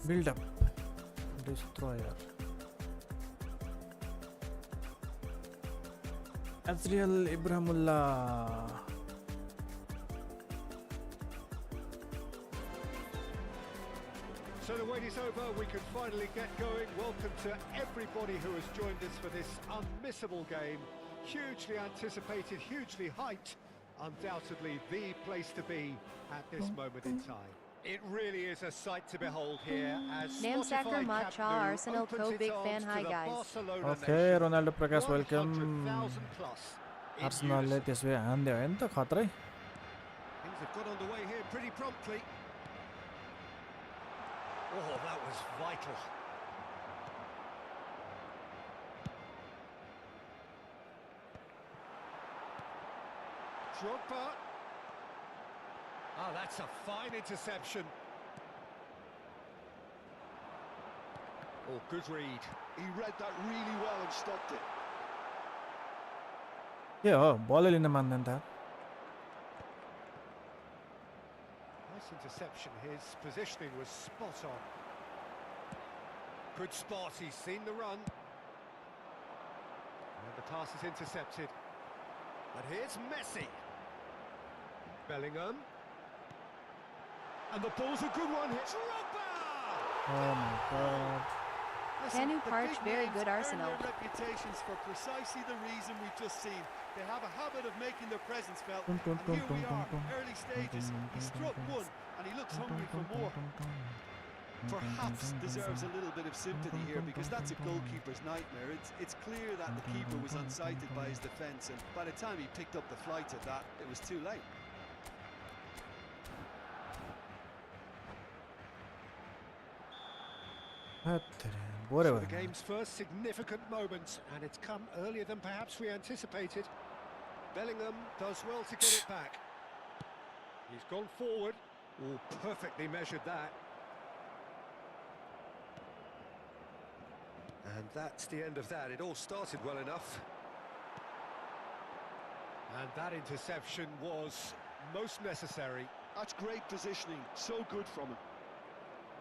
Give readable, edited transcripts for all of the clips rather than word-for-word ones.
Build up. Destroyer. Azriel Ibrahimullah. So the wait is over, we can finally get going. Welcome to everybody who has joined us for this unmissable game. Hugely anticipated, hugely hyped. Undoubtedly the place to be at this moment in time. It really is a sight to behold here as Namsakar Spotify Matcha Camp Nou Arsenal opens Co. its Big fan. arms Hi to the guys. Barcelona Okay, nation. Ronaldo Prakash, welcome. 100,000 plus in Arsenal ले unison. त्यसै हान्दियो हैन त खतरै. Things have got underway here pretty promptly. Oh, that was vital. Drogba. Oh, that's a fine interception. Oh, good read. He read that really well and stopped it. के हो बल लिन मान्दैन त. Nice interception. His positioning was spot on. Good spot. He's seen the run. And the pass is intercepted. But here's Messi. Bellingham. And the ball's a good one. Drogba! Oh my god. Canu the Parch, big very names good earn Arsenal. their reputations for precisely the reason we've just seen. They have a habit of making their presence felt. And here we are, early stages. He struck one and he looks hungry for more. Perhaps deserves a little bit of sympathy here because that's a goalkeeper's nightmare. It's clear that the keeper was unsighted by his defence, and by the time he picked up the flight of that, it was too late. Boring. So the game's first significant moment, and it's come earlier than perhaps we anticipated. Bellingham does well to get it back. He's gone forward. Oh, perfectly measured that. And that's the end of that. It all started well enough. And that interception was most necessary. That's great positioning, so good from him.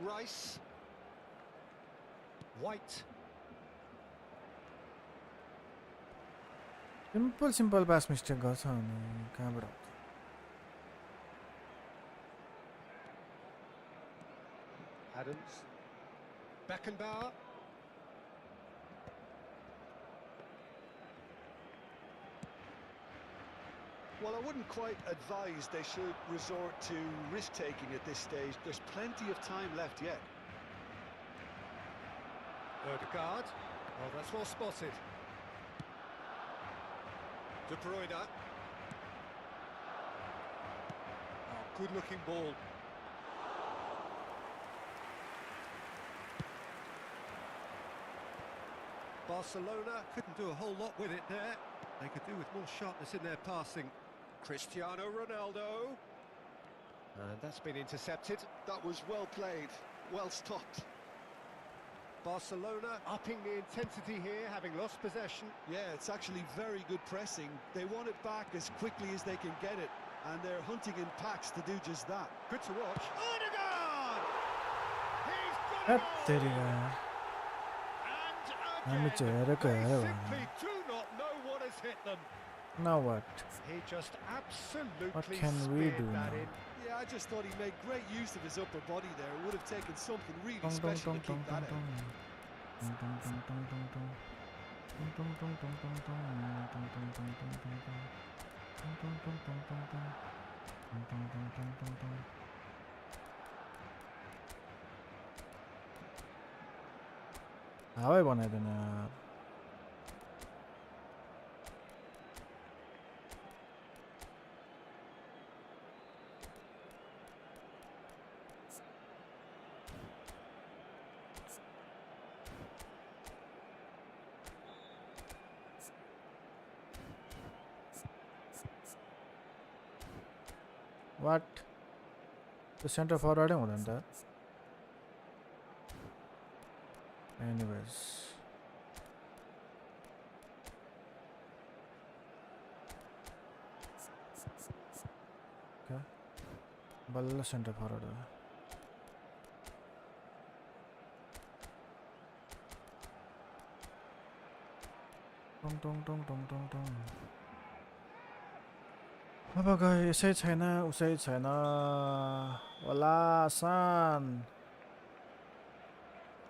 Rice. White. Simple pass mistake गर्छ अनि कहाँबाट आउँछ. Adams. Beckenbauer. Well, I wouldn't quite advise they should resort to risk-taking at this stage. There's plenty of time left yet. Odegaard. Oh, that's well spotted. De Bruyne. Oh, good-looking ball. Barcelona couldn't do a whole lot with it there. They could do with more sharpness in their passing. Cristiano Ronaldo. And that's been intercepted. That was well played, well stopped. Barcelona upping the intensity here, having lost possession. Yeah, it's actually very good pressing. They want it back as quickly as they can get it, and they're hunting in packs to do just that. Good to watch. Odegaard! He's got it all! And again, they simply do not know what has hit them. Now what? He just absolutely What can we speared do that now? in. Yeah, I just thought he made great use of his upper body there. It would have taken something really Dong, dong, special dong, to keep dong, that dong, out. dong. Dong, dong, dong, dong, dong, dong. Dong, dong, dong, dong, dong, dong. Dong, dong, dong, dong, dong, dong. Dong, dong, dong, dong, dong, dong. Dong, dong, dong, dong, dong, dong. हावै बनाइदिन यार. What? The center forward हुँदैन त. Anyways. Okay. बल्ल center forward हो. अब गए यसै छैन उसै छैन होला सान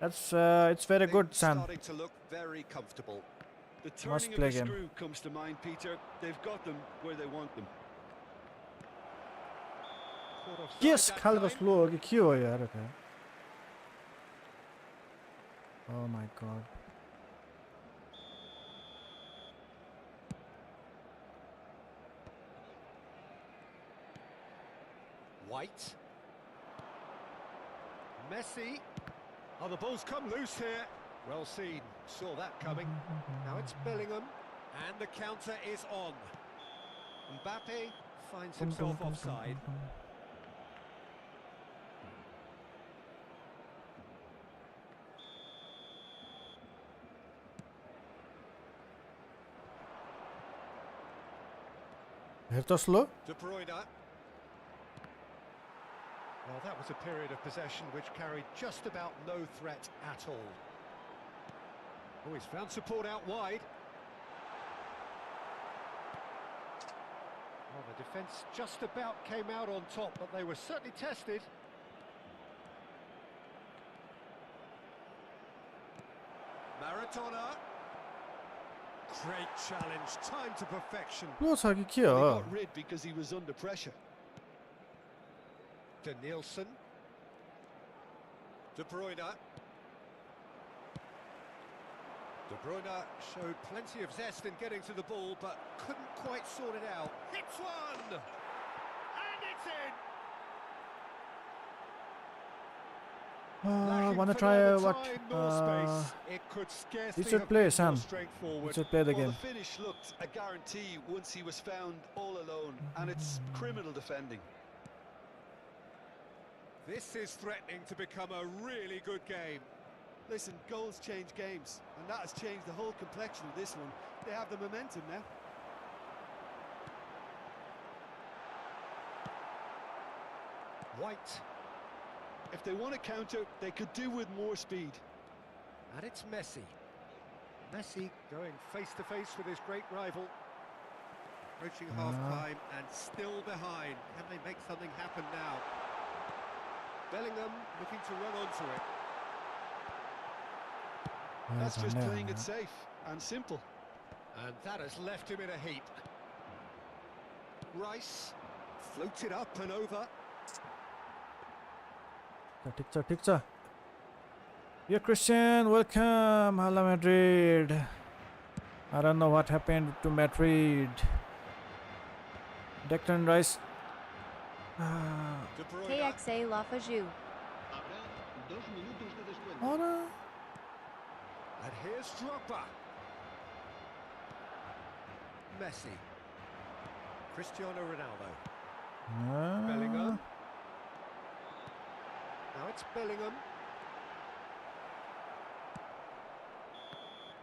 it's very good San Starting to look very comfortable. The must turning of play the game screw comes to mind, Peter. They've got them where they want them. Caught offside yes that खालको time. Slow हो कि के हो यार oh my god White. Messi. Oh, the ball's come loose here. Well seen. Saw that coming. Now it's Bellingham. And the counter is on. Mbappe finds himself offside. हेर त slow De Bruyne. Well, that was a period of possession which carried just about no threat at all. Oh, he's found support out wide. Well, the defence just about came out on top, but they were certainly tested. Maradona. Great challenge, time to perfection. Slow छ कि के Well, हो he got rid because he was under pressure. De Nielsen. De Bruyne. De Bruyne showed plenty of zest in getting to the ball, but couldn't quite sort it out. Hits one! And it's in! Lacking wanna for try neither what time nor space. It could scarcely should have play, been Sam. more straightforward. should play the Well, game the finish looked a guarantee once he was found all alone, and it's criminal defending. This is threatening to become a really good game. Listen, goals change games, and that has changed the whole complexion of this one. They have the momentum now. White. If they want to counter, they could do with more speed. And it's Messi. Messi going face-to-face with his great rival. Approaching half-time and still behind. Can they make something happen now? Bellingham looking to run onto it. That's just playing it safe and simple. And that has left him in a heap. Rice floated up and over. ठिक छ Yo Christian welcome Hala Madrid I don't know what happened to Madrid Declan Rice De Bruyne. KXA Lafaju. And here's Drogba. Messi. Cristiano Ronaldo. Bellingham. Now it's Bellingham.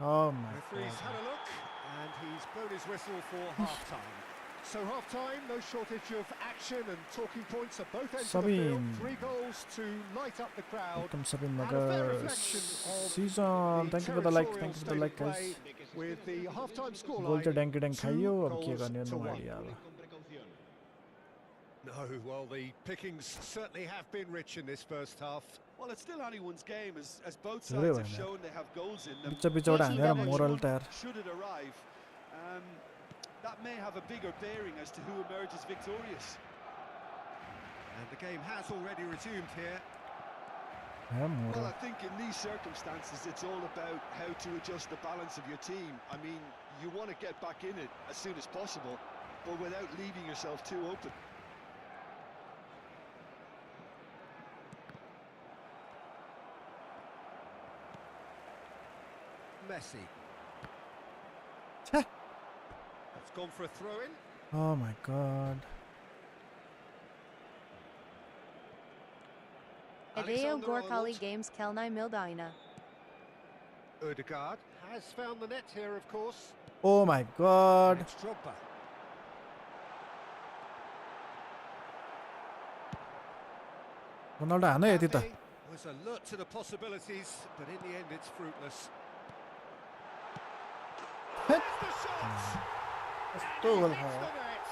oh my Referee's god had a look, and he's blown his whistle for half-time. So half-time, no shortage of action and talking points at both ends of the field. Sabine. 3 goals to light up the crowd. welcome Sabine And a fair Magar reflection of season thank you for the like territorial thank you for the state like of guys play with the half-time goal scoreline. चाहिँ ड्याङ्की ड्याङ्क 2 खाइयो अब के goals गर्ने to 1. नगाडी अब No, well, the pickings certainly have been rich in this first half. Well, it's still anyone's game, as both Really, sides have man. shown they have goals in them. बिच बिचबाट हानेर TTW. Moral त यार Should it arrive, that may have a bigger bearing as to who emerges victorious. And the game has already resumed here. है Well, moral I think in these circumstances, it's all about how to adjust the balance of your team. I mean, you want to get back in it as soon as possible, but without leaving yourself too open. Messi. छ्या That's gone for a throw-in. oh my god Adeo Alexander Gorkali Arnold. Games Kelnai Mildaina. Ødegaard has found the net here, of course. oh my And god it's Drogba. Ronaldo हान यति त Mbappe was alert to the possibilities, but in the end it's fruitless. There's the shot. कस्तो He goal hits खायो the net.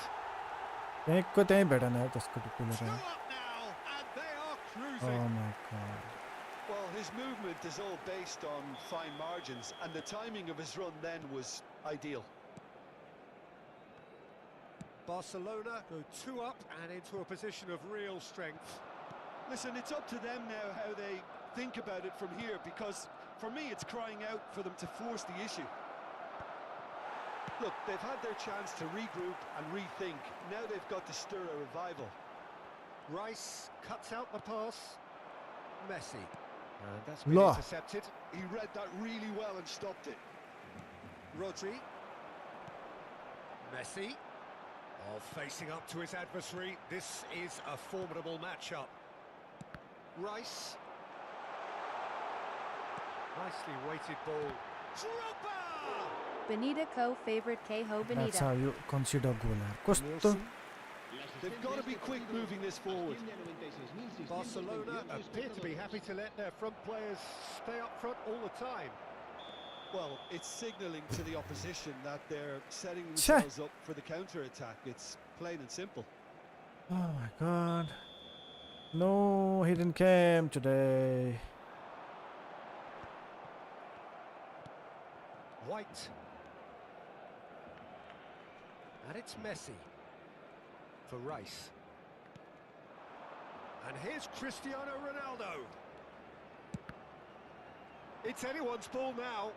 त्यहीँको त्यहीँ भेटेन यार त्यसको टुप्पीले Two त up now, and they are cruising. Oh my god. Well, his movement is all based on fine margins, and the timing of his run then was ideal. Barcelona go 2 up and into a position of real strength. Listen, it's up to them now how they think about it from here, because for me it's crying out for them to force the issue. Look, they've had their chance to regroup and rethink. Now they've got to stir a revival. Rice cuts out the pass. Messi. And that's been Law. intercepted. He read that really well and stopped it. Rodri. Messi. Oh, facing up to his adversary. This is a formidable matchup. Rice. Nicely weighted ball. Drogba! Benita Co favorite K-Ho That's Benita. how you consider goal यार कस्तो Nielsen. They've got to be quick moving this forward. Barcelona appear to be happy to let their front players stay up front all the time. Well, it's signalling to the opposition that they're setting Tch. themselves up for the counter-attack. It's plain and simple. Oh my god. No, he didn't came today. White. And it's Messi. For Rice. And here's Cristiano Ronaldo. It's anyone's ball now.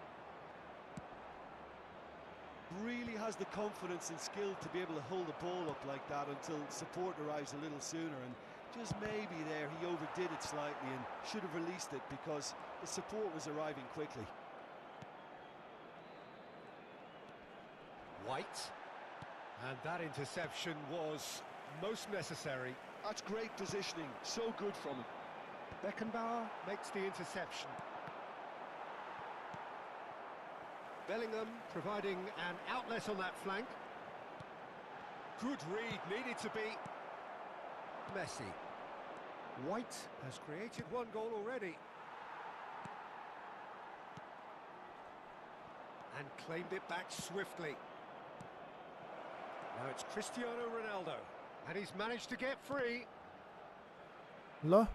Really has the confidence and skill to be able to hold the ball up like that until support arrives a little sooner, and just maybe there he overdid it slightly and should have released it because the support was arriving quickly. White. And that interception was most necessary. That's great positioning, so good from him. Beckenbauer makes the interception. Bellingham providing an outlet on that flank. Good read, needed to be. Messi. White has created one goal already. And claimed it back swiftly. Now it's Cristiano Ronaldo. And he's managed to get free. Lo,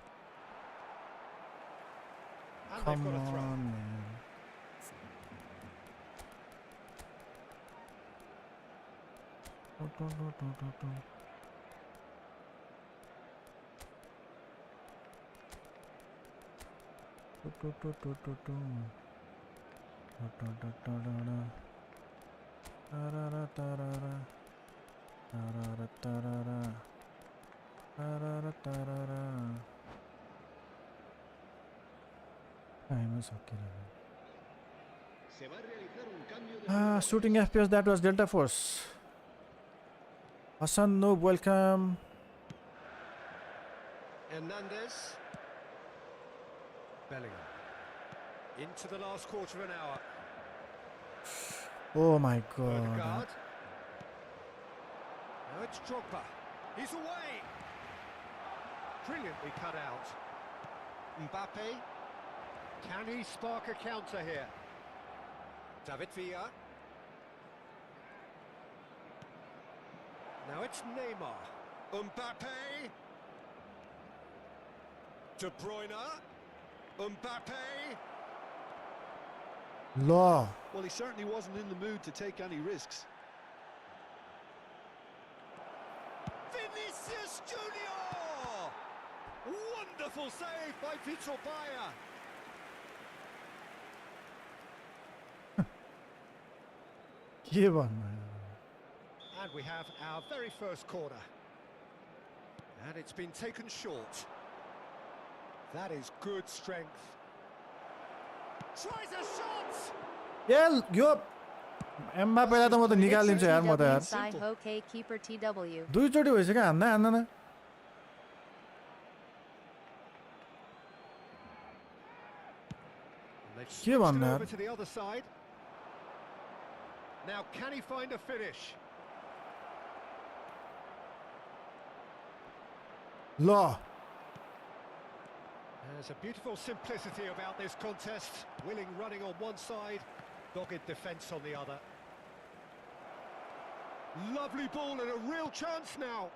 And come they've got a throw. on man. Shooting FPS, that was Delta Force. Hassan Noob, welcome. Hernandez. Bellingham. Into the last quarter of an hour. Oh my Odegaard. god. Now it's Drogba. He's away. Brilliantly cut out. Mbappe. Can he spark a counter here? David Villa. Now it's Neymar. Mbappe. De Bruyne. Mbappe. Law. Well, he certainly wasn't in the mood to take any risks. Vinicius Junior! Wonderful save by Vitor Bayer. Give on. And we have our very first corner. And it's been taken short. That is good strength. Tries a shot! Yeah, yo. एम्बापेलाई त म त निकालिदिन्छु यार म त यार Sai Ho K keeper TW. दुईचोटि भइसक्यो हान्दैन They've के switched it भन्नु over यार to the other side. Now can he find a finish? ल There's a beautiful simplicity about this contest. Willing running on one side, dogged defence on the other. Lovely ball and a real chance now.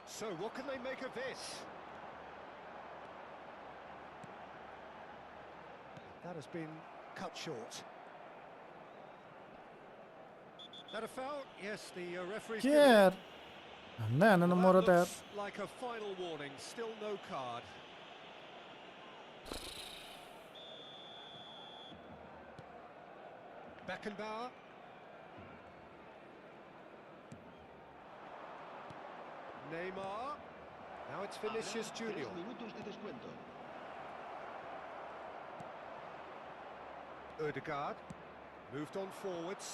So what can they make of this? That has been cut short. That a foul? Yes, the referee's के given it. यार भन्दै हान्न Well, मरो that त यार looks like a final warning, still no card. Beckenbauer. Neymar. Now it's Vinicius Junior. Ødegaard. Moved on forwards.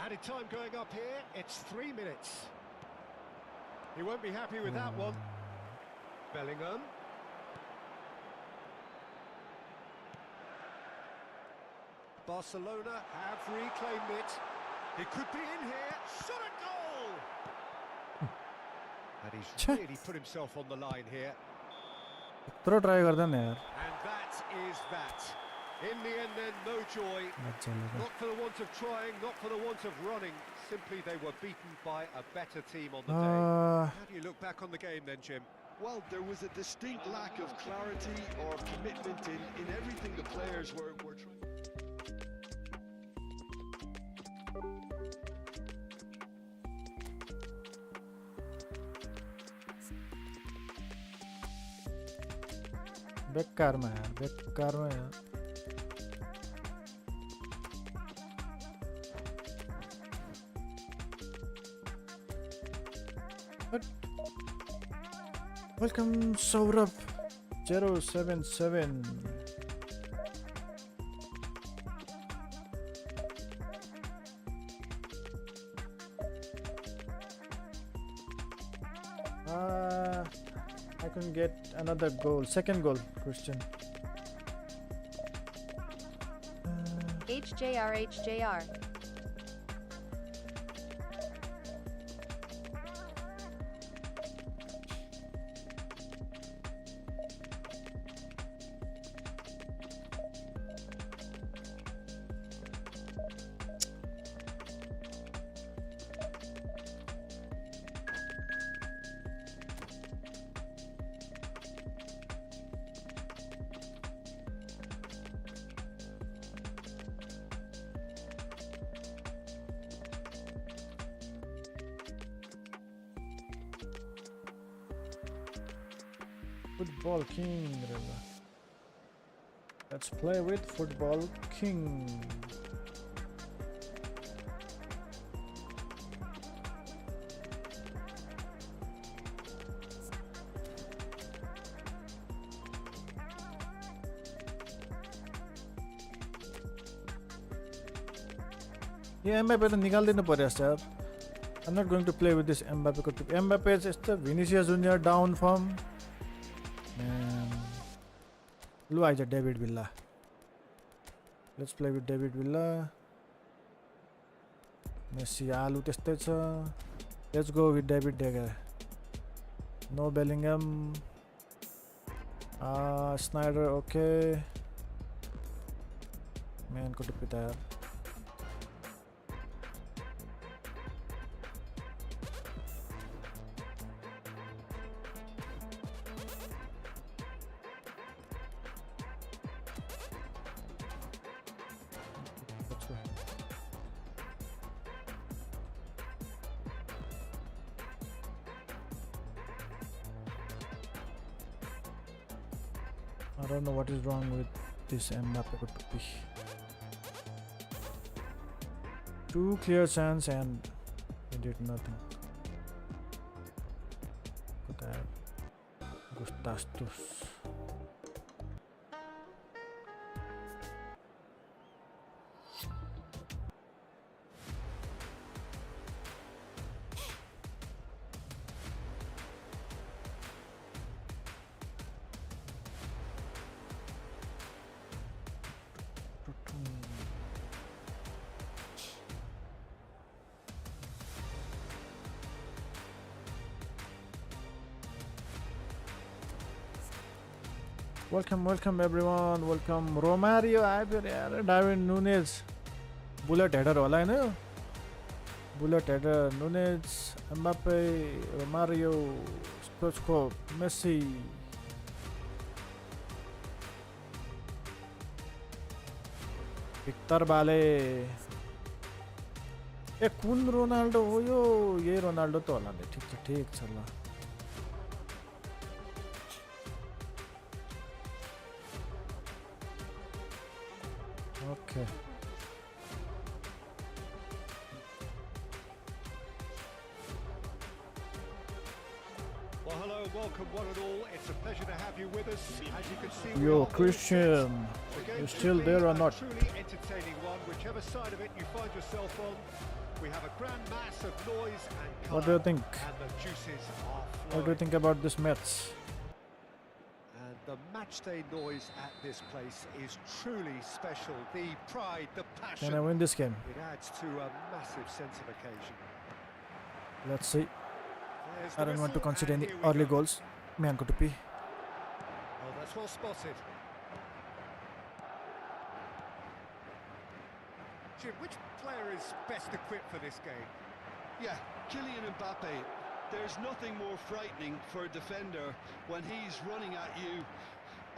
Added time going up here. It's 3 minutes. He won't be happy with that one. Bellingham. Barcelona have reclaimed it. It could be in here. Shot a goal! And he's really put himself on the line here. यत्रो try गर्दैन यार And that is that. In the end then, no joy. मजाले Not for the want of trying, not for the want of running. Simply they were beaten by a better team on the day. How do you look back on the game then, Jim? Well, there was a distinct lack of clarity or commitment in everything the players were trying. बेकारमा यार बेकारमा यार welcome Saurabh 077 I can get another goal, second goal, Christian. HJR. Football King. Let's play with Football King. Yeah, Mbappe to निकाल्दिनु पर्यो यार. I'm not going to play with this Mbappe को. Mbappe is just Vinicius Junior down form. Lu eyes David Villa. Let's play with David Villa. Messi आलु त्यस्तै छ. Let's go with David De Gea. No Bellingham. Snyder okay. Man को टिप्पी त यार. I don't know what is wrong with this Mbappe. Two clear chance and he did nothing. Gustastus. Welcome everyone. Welcome Romario, Darwin Nunes, bullet header होला हैन यो bullet header Nunez Mbappe Mario स्टोचको Messi Victor Bale ए कुन Ronaldo हो यो यही Ronaldo त होला नि ठीक छ ल okay Well, hello and welcome one and all. It's a pleasure to have you with us. As you can see, we Yo are Christian the game you should still be there or a not truly entertaining one, whichever side of it you find yourself on. We have a grand mass of noise and colour. What do you think? And the juices are What do you flowing. think about this match And the matchday noise at this place is truly special. The pride, the passion. Can I win this game It adds to a massive sense of occasion. let's see There's I the don't want to whistle, consider and any here we early go. goals man ko tupi Oh, that's well spotted. Jim, which player is best equipped for this game? Yeah, Kylian Mbappe. There's nothing more frightening for a defender when he's running at you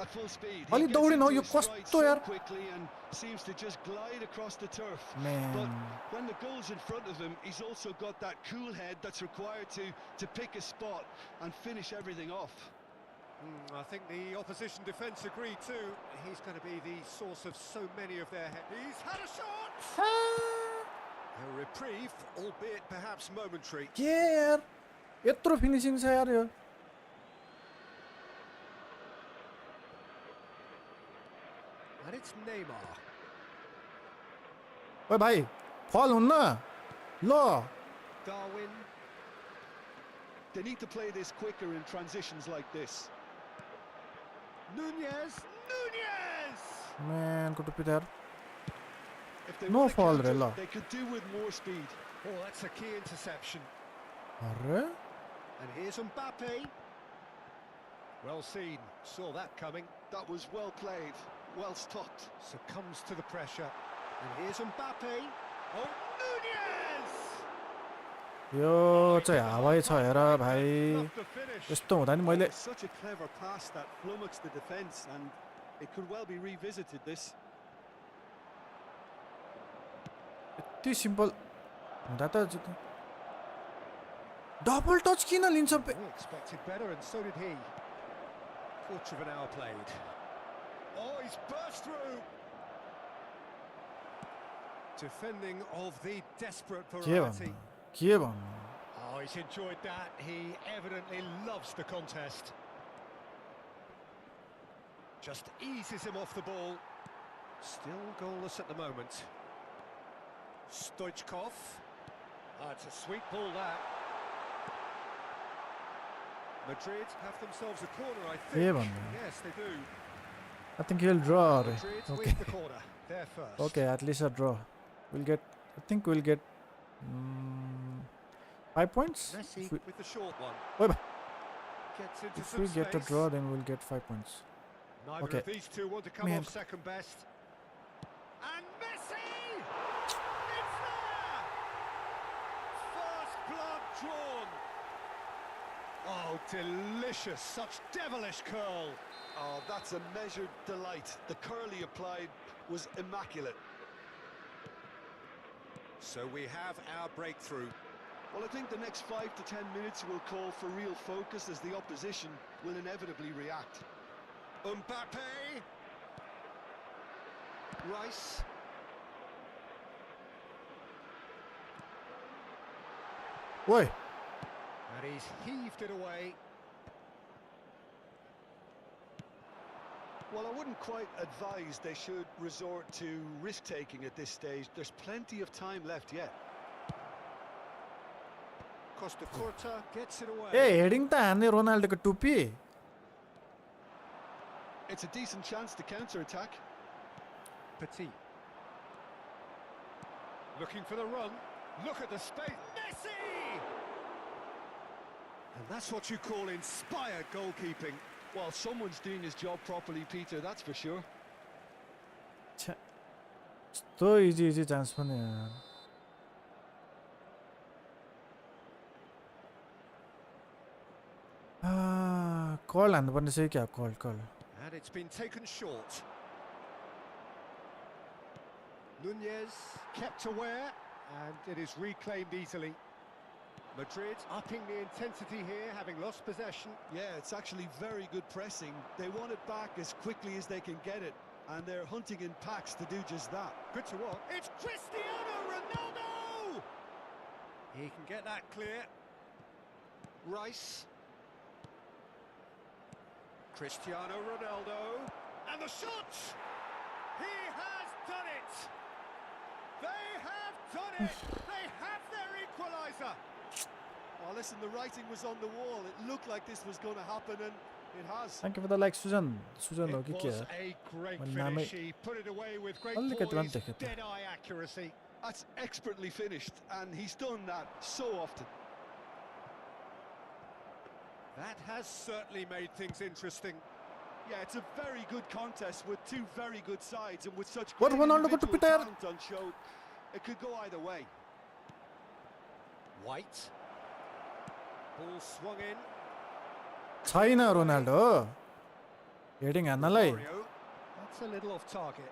at full speed. He Ali gets दौडिन हो into यो his stride कस्तो so यार quickly and seems to just glide across the turf. Man. But when the goal's in front of him, he's also got that cool head that's required to pick a spot and finish everything off. I think the opposition defence agree too. He's going to be the source of so many of their He's had a shot! A reprieve, albeit perhaps momentary. के यार यत्रो finishing छ यार यो And it's Neymar. ओए भाइ फल हुन्न ल Darwin. They need to play this quicker in transitions like this. Nunez. Nunez! Man को टुप्पी त यार If they No want to fall counter, re ल they could do with more speed. Oh, that's a key interception. अरे And here's Mbappe. Well seen. Saw that coming. That was well played, well stopped. Succumbs to the pressure. And here's Mbappe. Oh, Nunez! यो चाहिँ हावाई छ हेर भाइ Love the finish. यस्तो हुँदा नि मैले Such a clever pass that flummoxed the defence, and it could well be revisited. This यति simple हुँदा त डबल टच किन लिन्छ We expected better, and so did he. Quarter of an hour played. Oh, he's burst through. Defending of the desperate के variety. भन्नु के भन्नु Oh, he's enjoyed that. He evidently loves the contest. Just eases him off the ball. Still goalless at the moment. Stoichkov. Ah, it's a sweet ball, that. Madrid have themselves a corner, I think. के भन्नु Yes, they do. I think he'll draw अरे Madrid okay with the corner. They're first. okay at least a draw we'll get I think we'll get 5 points Messi if we, with the short one. Oi, Gets into if some we get a space. draw then we'll get 5 points Neither Okay. of these two want to come Man. off second best. And Messi! It's there! First blood drawn. Oh, delicious. Such devilish curl. Oh, that's a measured delight. The curl he applied was immaculate. So we have our breakthrough. Well, I think the next 5 to 10 minutes will call for real focus as the opposition will inevitably react. Mbappe. Rice. Oi And he's heaved it away. Well, I wouldn't quite advise they should resort to risk-taking at this stage. There's plenty of time left yet. Costa Curta gets it away. A heading त हान्ने रोनाल्डोको टुप्पी It's a decent chance to counter-attack. Petit. Looking for the run. Look at the space. Messi! And that's what you call inspired goalkeeping. Well, someone's doing his job properly, Peter, that's for sure. छ्या यस्तो easy chance पनि यार कल हान्नुपर्ने चाहिँ क्या कल And it's been taken short. Nunez kept aware, and it is reclaimed easily. Madrid upping the intensity here, having lost possession. Yeah, it's actually very good pressing. They want it back as quickly as they can get it, and they're hunting in packs to do just that. Good to watch. It's Cristiano Ronaldo! He can get that clear. Rice. Cristiano Ronaldo. And the shot! He has done it! They have done it! They have their equaliser! Oh, listen, the writing was on the wall. It looked like this was going to happen, and it has. Thank you for the like, Sujan हो कि It के was a great मैले finish. नामै He put it away with great अलिकति मात्र poise, देखेँ त dead-eye accuracy. That's expertly finished, and he's done that so often. That has certainly made things interesting. Yeah, it's a very good contest with two very good sides, and with such What great Ronaldo got to individual Peter? talent on show, it could go either way. White. Ball swung in. छैन Ronaldo heading हान्नलाई Mario. That's a little off target.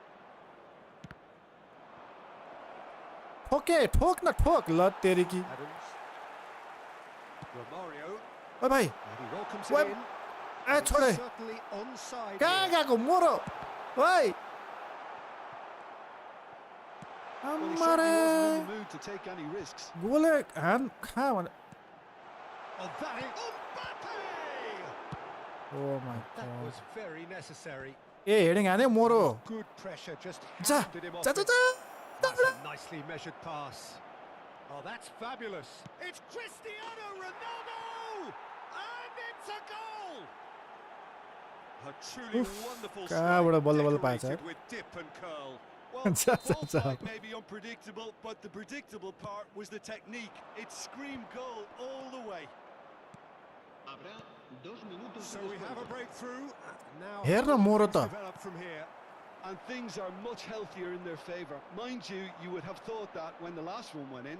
ठोक न ठोक ल तेरी की Adams. Romario. ओ भाइ And he welcomes What? it in. A It's छोडे certainly onside कहाँ here. गएको मोरो ओइ Well, he अम्मारे certainly wasn't in the mood to take any risks. गोले हान कहाँ भने Oh, that is Mbappe! Oh my That God was very necessary. A heading हाने मोरो Good pressure, just जा handed him off. जा जा it. जा That's a nicely measured pass. Oh, that's fabulous. It's Cristiano Ronaldo! And it's a goal! A truly Oof, wonderful कहाँबाट strike, बल्ल बल्ल पाएछ decorated with dip and curl. Well, जा the जा ball जा flight may be unpredictable, but the predictable part was the technique. It screamed goal all the way. So we have a breakthrough. Now हेर्न how will मोरो things त develop from here. And things are much healthier in their favour. Mind you, you would have thought that when the last one went in.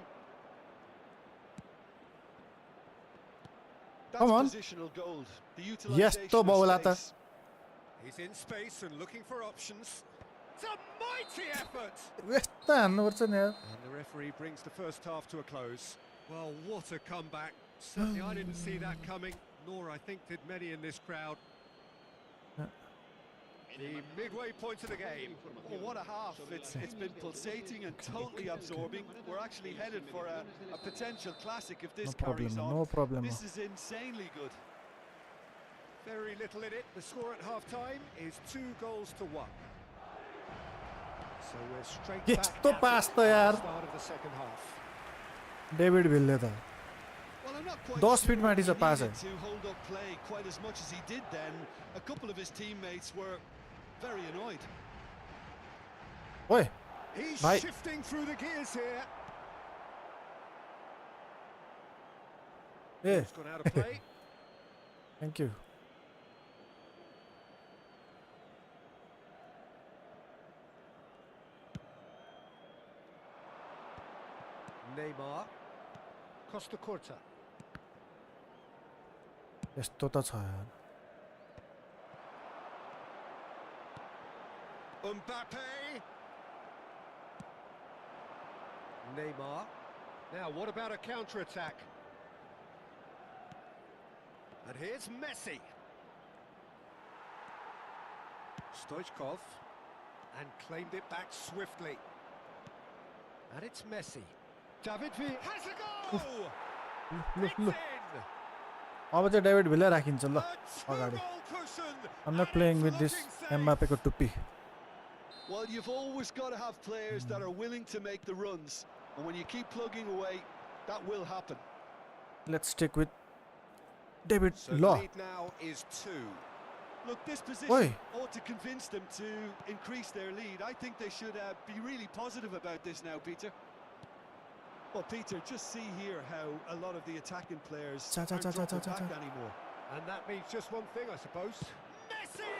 That's Come on. positional gold. The Yes, utilisation to of Bowlata. space. He's in space and looking for options. It's a mighty effort! यस्ता हान्नुपर्छ नि यार And the referee brings the first half to a close. Well, what a comeback. Certainly I didn't see that coming, nor I think did many in this crowd. The midway point of the game. Oh, what a half. It's been pulsating and totally absorbing. We're actually headed for a potential classic if this carries on. no problem This is insanely good. Very little in it. The score at half-time is 2-1. So we're straight back यस्तो at pass it त at यार the start of the second half. David भिलले त Well, I'm not quite 10 sure feet माथि he छ पास needed to hold up play quite as much as he did then. A couple of his teammates were very annoyed. ओइ He's Bye. shifting through the gears here. A He's gone out of play. Thank you Neymar. Costa Curta. यस्तो त छ यार Mbappe. Neymar. Now, what about a counter-attack? And here's Messi. Stoichkov. And claimed it back swiftly. And it's Messi. David V has a goal! लु It's लु in! अब चाहिँ David भिलै राखिन्छ ल A अगाडि two-goal cushion! I'm not and playing a with this floating save. एम्बापेको टुप्पी Well, you've always got to have players that are willing to make the runs. And when you keep plugging away, that will happen. Let's stick with David So the ल lead now is 2. Look, this position Oi. ought to convince them to increase their lead. I think they should be really positive about this now, Peter. Well, Peter, just see here how a lot of the attacking players Cha, cha, aren't cha, cha, dropping cha, cha, back cha. anymore. And that means just one thing, I suppose. Messi!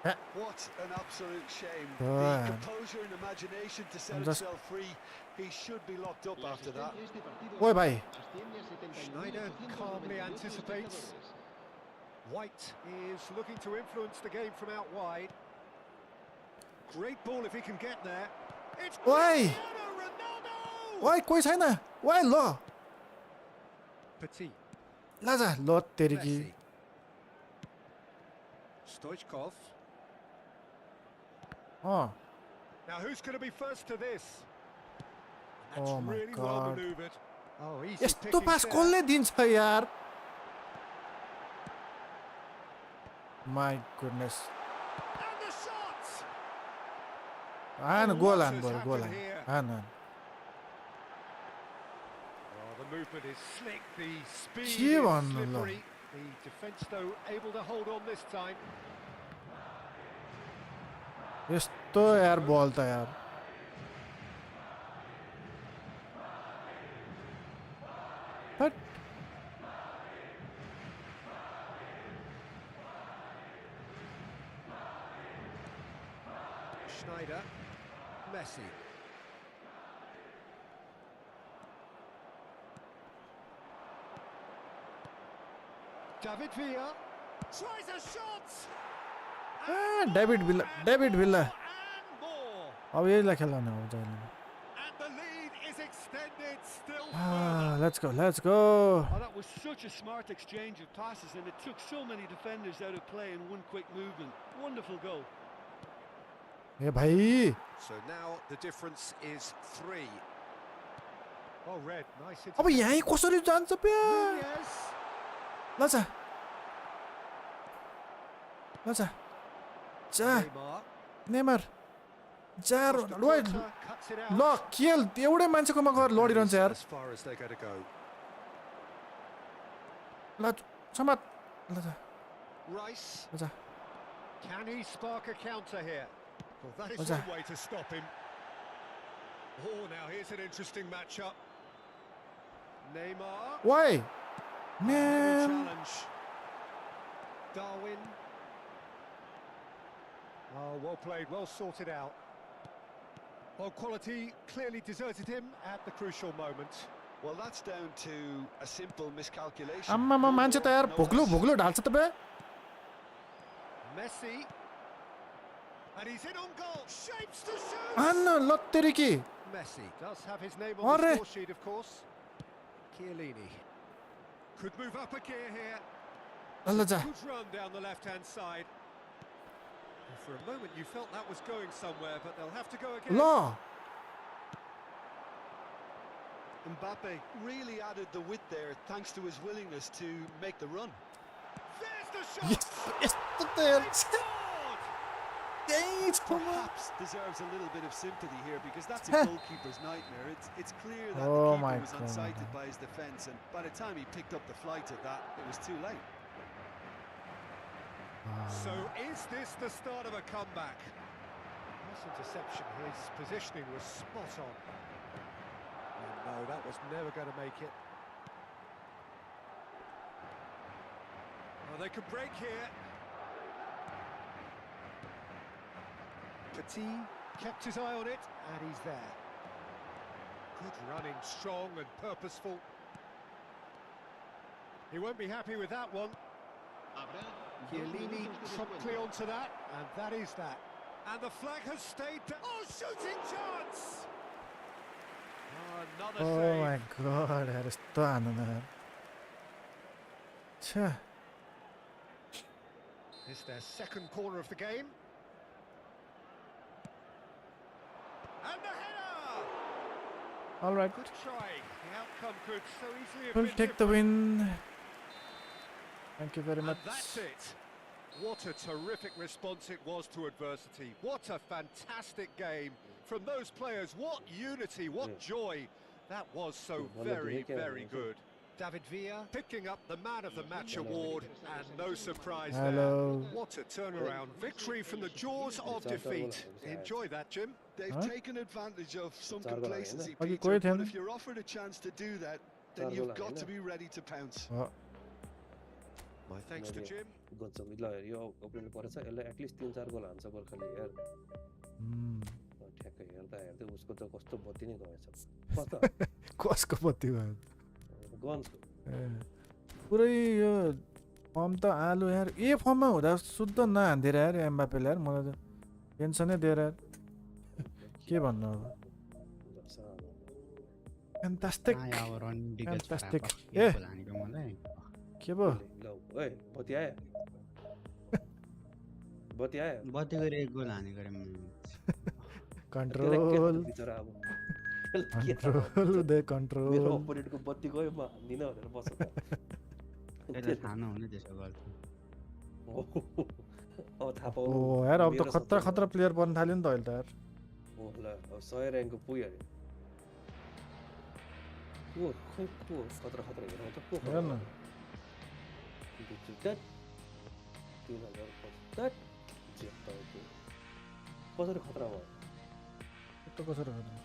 What an absolute shame. God. The composure and imagination to set I'm just- himself free. He should be locked up after that. ओए भाई Schneider calmly anticipates. White is looking to influence the game from out wide. Great ball if he can get there. It's Oi! Cristiano Ronaldo! ओए कोही छैन ओए ल Petit, लाजा ल तेरी की Messi. Stoichkov. Uh Now who's going to be first to this? That's Oh my really well God. maneuvered. Oh, easy यस्तो pickings पास there. कसले दिन्छ यार my goodness And the shot! हान Oh, गोल what हान has बरु गोल happened here? हान Oh, the movement is slick, the speed के is भन्नु ल? slippery. The defence, though, able to hold on this time. यस्तो यार बल त यार हट Schneider, Messi. David Villa tries a shot. David villa And more. अब यहीलाई खेलाउने हो जहिले And the lead is extended still further. Let's go Oh, that was such a smart exchange of passes, and it took so many defenders out of play in one quick movement. Wonderful goal. ए भाइ So now the difference is 3. Oh, red, nice. अब यहीँ कसरी जान्छ बे Nunez. ल जा ल जा जा Neymar. नेमार जा Costa रोनाल्डो ओए Curta cuts it out. ल खेल एउटै मान्छेकोमा गएर लडिरहन्छ यार As far as they're going to go. ल समात ल जा Rice. ल जा Can he spark a counter here? Well, that is What's that? one way to stop him. Oh, now here's an interesting matchup. Neymar. Y Heavy म्यान challenge. Darwin. Oh, well played, well sorted out. Well, quality clearly deserted him at the crucial moment. Well, that's down to a simple miscalculation. आम्मामा No मान्छे त more, यार no भोग्लो less. भोग्लो ढाल्छ त बे Messi. And he's in on goal. Shapes to shoot. आन्न ल तेरी की Messi does have his name on the Arre. score sheet, of course. Chiellini. Could move up a gear here. ल जा Good run down the left-hand side. And for a moment you felt that was going somewhere, but they'll have to go again. ल Mbappe really added the width there thanks to his willingness to make the run. There's the shot. यस्तो त यार They've scored. यही छ Perhaps deserves a little bit of sympathy here because that's a Huh. goalkeeper's nightmare. It's clear that Oh the my keeper was God. unsighted by his defence, and by the time he picked up the flight at that, it was too late. So is this the start of a comeback? Nice interception. His positioning was spot on. And no, that was never going to make it. Oh, they could break here. Petit kept his eye on it, and he's there. Good running, strong and purposeful. He won't be happy with that one. Chiellini promptly onto that, and that is that. And the flag has stayed. Oh, shooting chance! Oh, another Oh save. my god यार यस्तो हान्नु न यार छ्या It's their second corner of the game. And the header! All right, Good try. The outcome could so easily have we'll been take the different. win. Thank you very And much. that's it. What a terrific response it was to adversity. What a fantastic game from those players. What unity, what joy. That was so very, very good. David Villa picking up the Man of the Match award, and no surprise Hello. there. What a turnaround. Victory from the jaws of defeat. Enjoy that, Jim. They've Huh? taken advantage of some complacency, Okay, Peter, great, but him. if you're offered a chance to do that, then you've got to be ready to pounce. Oh, My thanks to Jim. गन्छ ल यो opponent परेछ यसलाई at least 3-4 गोल हान्छ गोर्खाले यार ठ्याक्कै हेर्दा उसको त कस्तो बत्ती नै गएछ कस्तो कसको पत्ती भयो गन्सको पुरै यो फर्म त आलु यार फर्ममा हुँदा शुद्ध नहान्दिएर यार एम्बापेले यार मलाई त टेन्सनै दिएर यार के भन्नु अब फ्यान्टास्टिक फ्यान्टास्टिक ए के भयो ल ओए बत्ती आयो बत्ती गरे एक गोल हाने गरे कन्ट्रोल बिचरा अब कन्ट्रोल दे कन्ट्रोल मेरो ओपोनेन्टको बत्ती गयो म हान्दिन भनेर बस्छ त्यसले थाहा नहुने त्यसो गर्छ अब थाहा पाउ ओ यार अब त खतरा खतरा प्लेयर बन्न थाल्यो नि त अहिले त यार ओ ल 100 र्याङ्कको पुग्यो अरे को खतरा खतरा हेरौँ त को हेर न कसरी खतरा भयो यस्तो कसरी गर्नु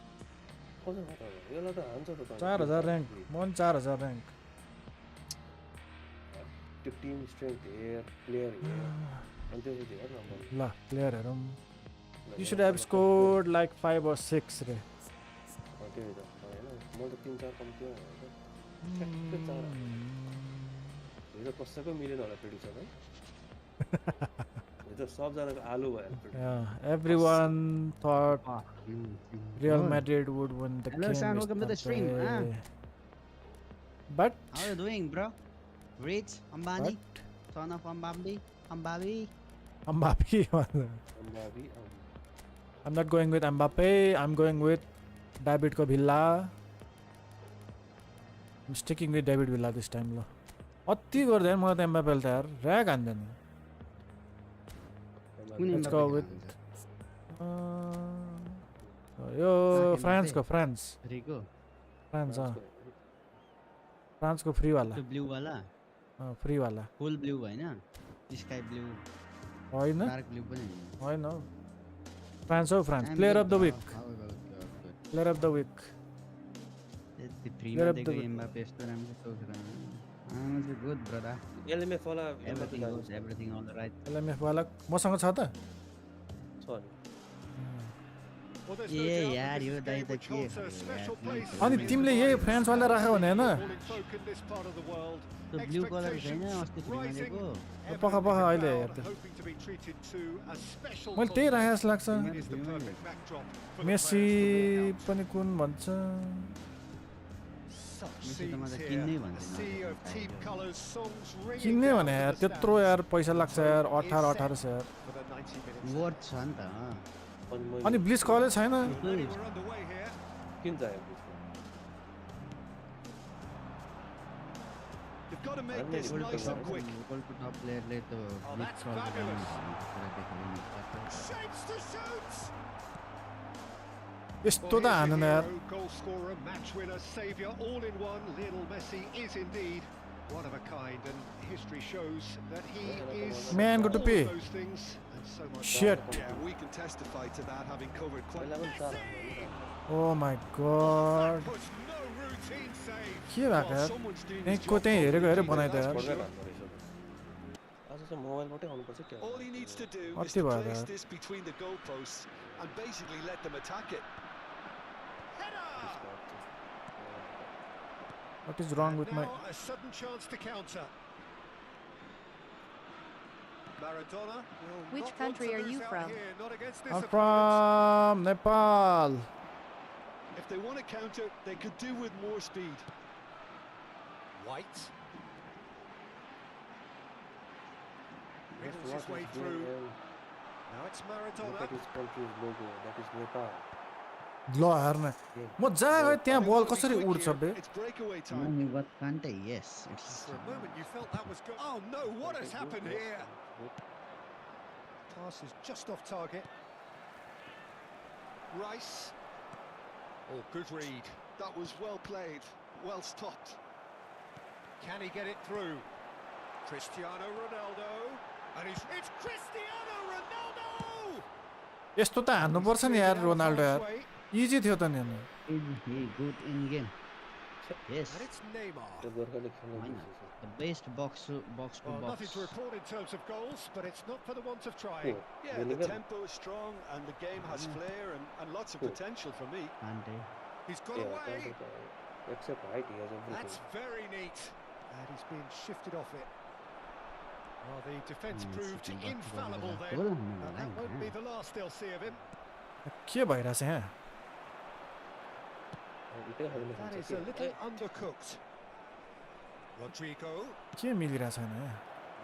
कसरी खतरा भयो यसलाई त हान्छ त 4000 र्याङ्क मन 4000 र्याङ्क त्यो टिम स्ट्रेन्थ हेर प्लेयर हेर अनि त्यो हेर न ल प्लेयर हेरौँ यु should have scored like 5 or 6 रे त्यही त होइन मैले त 3-4 कम्ती हो हिजो कसैको मिलेन होला प्रेडिक्सन है हिजो सबजनाको आलु भयो everyone thought Real Madrid would win the Hello, game. Sam, welcome to the stream. But How are you doing, bro? Rich, Ambani, son of Ambambi, Ambabi. Mbappe. I'm not going with Mbappe. I'm going with David Villa. I'm sticking with David Villa this time. Lo. अति गर्दैन मलाई त एम्बापेले त यार र्याग हान्दैन Let's go with यो फ्रान्सको फ्रान्स Rico, फ्रान्स फ्रान्सको फ्री वाला the blue wala, फ्री वाला full blue होइन sky blue, होइन dark blue पनि होइन फ्रान्स हो France player of the week player of the week त्यति फ्रीमा Player of the दिएको week. एम्बापे यस्तो राम्रो सोचेर गुड ब्रदर एलएमएफ वाला everything all right. एलएमएफ वाला मसँग छ त छ नि Well, there's no Yeah, doubt yeah, that this you is a die game the which holds a key. special Yeah, place yeah. in अनि the तिमीले यही फ्रान्स वाला राख्यो भने होइन falling folk in this part of the world. त्यो blue colour छैन Expectations अस्ति फ्रीमा rising. दिएको पख पख अहिले हेर Hoping to be treated to a special मैले त्यही राखे जस्तो लाग्छ It is the perfect backdrop for the Messi players to पनि कुन भन्छ Such Messi त scenes मलाई here. किन्नै A भन्दैन। sea of team colours, songs ringing किन्ने down भने from यार the त्यत्रो stands यार पैसा लाग्छ यार 1800 यार for the 90 minutes. वर्थ छ नि त अनि ब्लिस कलेज छैन Well, we're underway here. किन चाहियो You've got to make this nice and quick. गोलको टप प्लेयरले त that's fabulous. Shapes to shoot. यस्तो त हान्दैन यार Goal scorer, match winner, saviour, all in one. Lionel Messi is indeed one of a kind, and history shows that he is Man, good to all pay. of those things and so much Shit. more. Yeah, we can testify to that, having covered quite. Oh my god Puts no routine save. के भएको यार Someone's doing his त्यहीँको job त्यहीँ हेरेको हेरे properly, बनाइदियो that's यार for sure. आज चाहिँ मोबाइलबाटै आउनुपर्छ क्या All he needs to do is What's to the place matter? this between the goalposts and basically let them attack it. What is wrong with my Now a sudden chance to counter. Maradona will Which not country want to are you lose out from? here, not against this I'm opponent. from Nepal If they want to counter, they could do with more speed. White. Riddles his way through. Now it's Maradona. That is country's logo. That is Nepal. ल हेर्न म जहाँ गएँ त्यहाँ बल कसरी उड्छ बे It's breakaway No, time. you got Kante, yes. It's For a moment you felt that was good. Oh no, what has happened here? Pass is just off target. Rice. Oh, good read. That was well played, well stopped. Can he get it through? Cristiano Ronaldo. And it's Cristiano Ronaldo! यस्तो त हान्नुपर्छ नि यार Ronaldo यार easy थियो त नि he good in game. Yes. And it's Neymar. त्यो गोर्खाले खेल्न Why not? बिर्सेछ The best box to box. Well, nothing to report in terms of goals, but it's not for the want of को trying. Yeah, the Bellingham tempo is strong and the game has flair and lots of potential for me. Kante. He's got yeah away. except height he has everything That's very neat. And he's been shifted off it. Well, the defence proved infallible then. And that won't be the last they'll see of him. के भइरहेछ यहाँ That is a little undercooked. Rodrigo. के मिलिरहेछ छैन यहाँ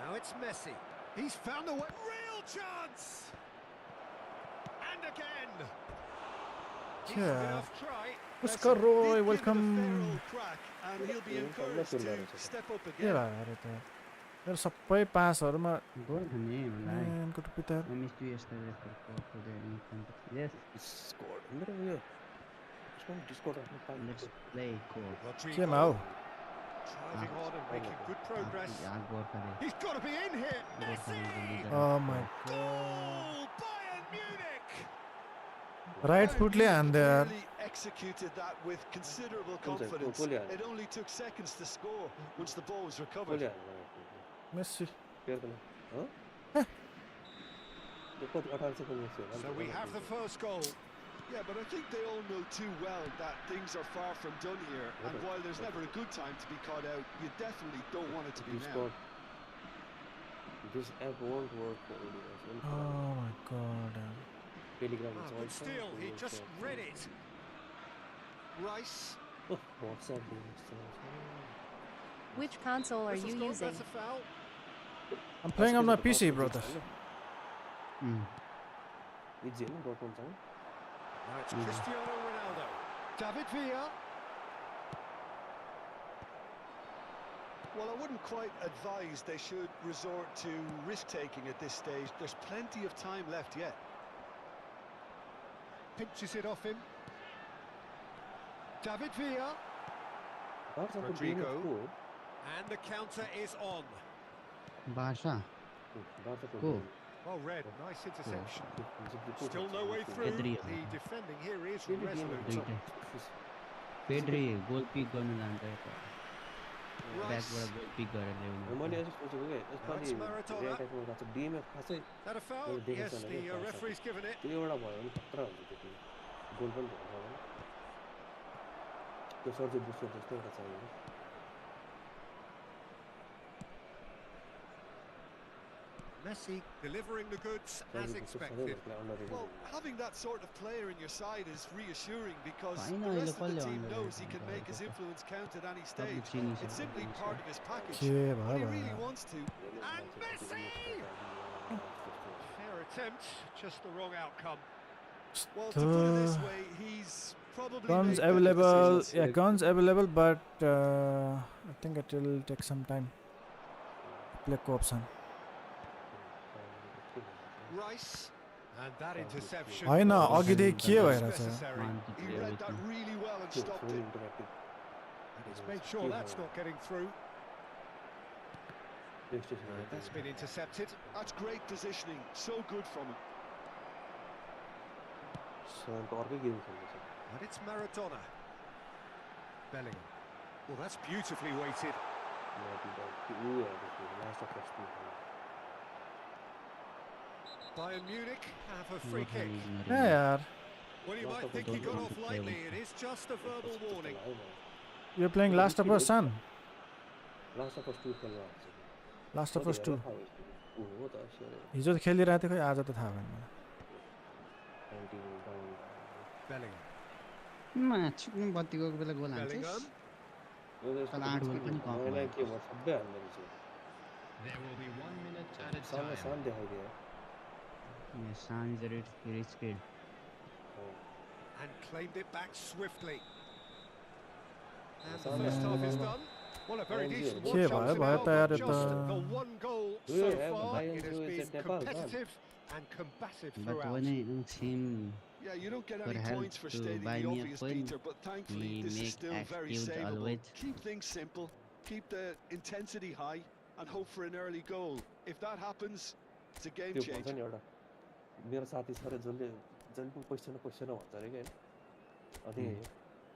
Now it's Messi. He's found the way. Real chance. And again. He's Yeah. been off try. Oscar Roy Give him a welcome fair old crack and he'll be encouraged to step up के again. भयो अरे त मेरो सबै पासहरुमा Goal खाने होला है को टुप्पी त I missed you yesterday for the yes scored मेरो यो यसमा डिस्कर्ड आफ्नो पानी let's play goal केमा हौ Driving on and making good progress. यार गोल खाने He's got to be in here. Messi! Oh my Goal! Bayern Munich! Right फुटले हान्दै यार Really executed that with considerable confidence. goal हाल्यो। It only took seconds to score once the ball was कोले recovered. हाल्नु Messi player पनि ह त्यो कति 18 second जस्तो होला So we have the first goal. Yeah, but I think they all know too well that things are far from done here. And while there's never a good time to be caught out, you definitely don't want it to be now. Discord. This app won't work for Indians. Oh my god Telegram is But still, he just read it. Rice. WhatsApp. Which console are you Whistle's gone, using? that's a foul. I'm playing on my PC brother It's in Dortmund. Now it's Cristiano Ronaldo. David Villa. Well, I wouldn't quite advise they should resort to risk-taking at this stage. There's plenty of time left yet. Pinches it off him. David Villa. Rodrigo. Rodrigo. And the counter is on. Barca Cool. Well read, nice interception. Still no way through. Pedri. The defending here is resolute. Pedri goal pick गर्न जान्छ Rice. ब्याकबाट goal pick गरेर ल्याउनु मैले यसो सोचेको के यसपालि Maradona. Red अटैकमा गएको डिएमएफ खासै That a foul? Yes, the referee's given it. त्यो एउटा भयो भने खतरा हुन्छ त्यो गोल पनि हुन्छ होला त्यो सर्जो बुस्टर जस्तो एउटा चाहियो Messi delivering the goods as expected. Well, having that sort of player in your side is reassuring because I the know, rest of the look, team Lionel, knows he can make his influence count at any stage. Chinese It's simply influence, part of his package. के When he भयो really wants to. And Messi! Fair attempt, just the wrong outcome. Well, to put it this way, he's probably guns made better available decisions. yeah guns available but I think it will take some time play co-option Rice. And that interception. होइन was अघिदेखि के भइरहेछ necessary. He read that really well and stopped it. And he's made sure that's not getting through. That's been intercepted. That's great positioning. So good from him. अर्कै game खेल्दैछ And it's Maradona. Bellingham. Well, that's beautifully weighted. Bayern Munich have a free kick. Yeah, यार Well, you might think he got off lightly. It is just a verbal warning. you're playing Last of Us son Last of Us 2 खेल्नु Last of Us 2 हो त हिजो त खेलिरहेको थियो खै आज त थाहा भएन मलाई Bellingham. छुक्नु बत्तीको बेला गोल हाल्छ Bellingham. तल 8 गोल पनि कम मलाई के भयो सबै हाल्दै रहेछ There will be 1 minute added सामने time. सान देखाइदियो San is risky And claimed it back swiftly. And the Salah. first half is done. Well, a very decent के watch भयो up भयो to त now, यार but यो just त the one goal Yeah, so yeah, far. Bayern It has do it been at Nepal, competitive and combative but throughout. when it seems Yeah, you don't get any Could help points for to stating buy the me a obvious, point. Peter, but thankfully We this is make still very active savable. always. Keep things simple, keep the intensity high, and hope for an early goal. If that happens, it's a game त्यो भन्छ changer. नि एउटा मेरो साथी छ रे जसले जहिले पनि क्वेसन भन्छ अरे के अनि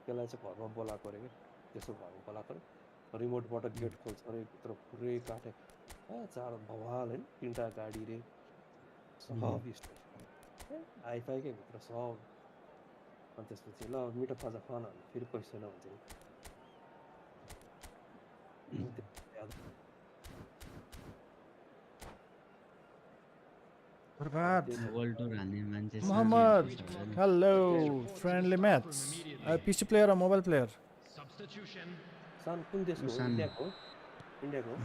त्यसलाई चाहिँ घरमा बोलाएको अरे के त्यसो भएको बलाकर रिमोटबाट गेट खोल्छ अरे भित्र पुरै काटे चार भवाल होइन 3टा गाडी रे सब यस्तो आइपाइकै भित्र सब अनि त्यसपछि ल मिठो खाजा खान भने फेरि पैसा छैन भन्छ बर्बाद वर्ल्ड टुर हान्ने मान्छे Muhammad, hello, friendly match. PC player or mobile player? Substitution. सान कुन देशको हो सान। इन्डियाको हो इन्डियाको हो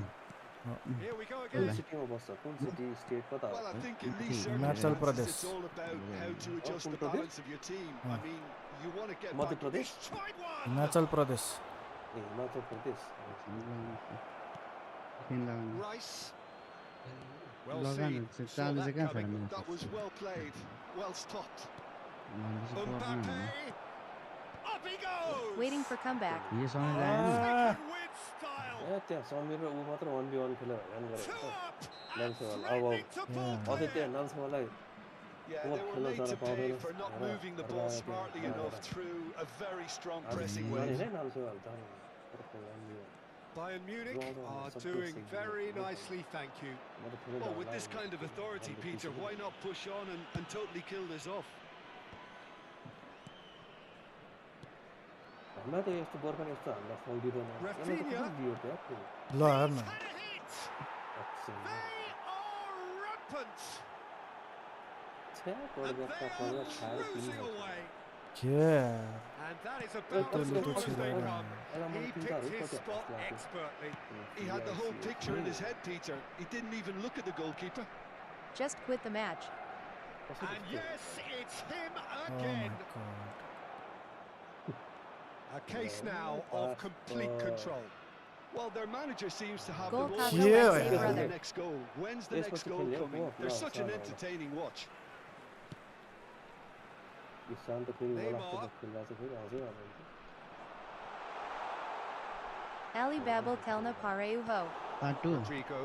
Here we go कुन again. सिटीमा बस्छ कुन सिटी स्टेट कता हो Well, I think in Okay. these Himachal circumstances, Pradesh. it's all about how to adjust Uttar the Pradesh? balance of your team. I mean, you want to get Madhya back. Pradesh? He's tried one. Himachal Pradesh. A Himachal Pradesh Rice. Well Logan, seen. it's a Saw challenge that again for coming. him. That was well played, well stopped. Mbappe. Up he goes. Waiting for comeback. यो समय Ah. Second with style. ए त्यहाँ समीर र ऊ मात्र 1v1 खेलेर हैरान गरेको Two छ up. And Nansewal, threatening to pull अझै clear. त्यहाँ नान्सवालाई Yeah, What they were killers late are to pay about for not us? moving the Right, ball right, smartly right, enough right. through a very strong आज pressing जाने wave. नै नान्सवाल जाने तरफको 1v1 Bayern Munich Draw them, are subdue doing Sigma. very nicely, thank you. म त खेल्न Well, with जान्ला this नि। kind of authority, भन्ने Peter, खुसी why not push on and totally kill this off? हामीलाई त यस्तो बर्खाले यस्तो हामीलाई फल दिँदैन यसलाई त Rafinha. कसरी दियो त्यहाँ त्यो ल हेर्न He's had a hit. अच्छा They are rampant. छ्या And पड्का they पड्का are खाएर cruising पिन्छ away. के And that is about Little, as little cool as they children. come. He picked his spot expertly. He had the whole picture in his head, Peter. He didn't even look at the goalkeeper. Just quit the match. And yes, it's him Oh my again. god. A case now of complete control. Well, their manager seems to have Goal them cost all Yeah. set Save for the brother. next goal. When's the Yes, next but goal yeah, coming? well, They're no, such an sorry. entertaining watch. यो शान्त फेरि Neymar. गोलाको खेल्दा चाहिँ फेरि आउँछै आउँछ Ali Babel Telna Pareuho. Part 2 Rodrigo.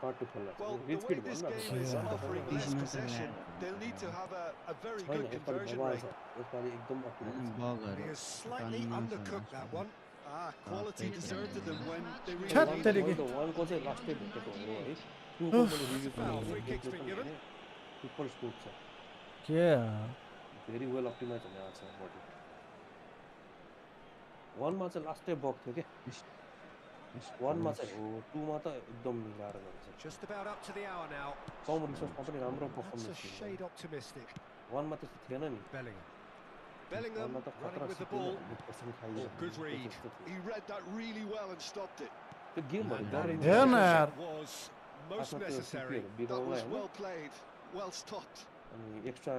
Part two खेल्दा Well, चाहिँ the rich way pit this भन्नु game is Yeah. offering He's less not possession, allowed. they'll need to have a very छैन good यसपालि conversion बवाल rate. छ यसपालि एकदम optimise छ बगहरू He has slightly undercooked that one. Ah, quality deserted them when they really Chat needed तेरी it. की। वानको चाहिँ लास्टै भेटेको हो है टुको मैले review Foul, free kick's been given. Super scope छ के भेरी वेल अप्टिमाइज हुने आएको छ बडी वानमा चाहिँ लास्टै बग थियो क्या वानमा चाहिँ हो टुमा त एकदम मिलाएर गर्छ Just about up to the hour now. कम रिसोर्समा पनि राम्रो That's a performance shade optimistic. वानमा त्यस्तो थिएन नि Bellingham. Bellingham वानमा त running खतरा with the Sikkim ball. 100% खाइदियो Oh, good read. He read that really well and stopped it. त्यो गेमभरि And डरै that हेर्न यार was most आफ्नो त्यो necessary. सिपीहरू That बिगाउला was होइन well played, well stopped. अनि एक्स्ट्रा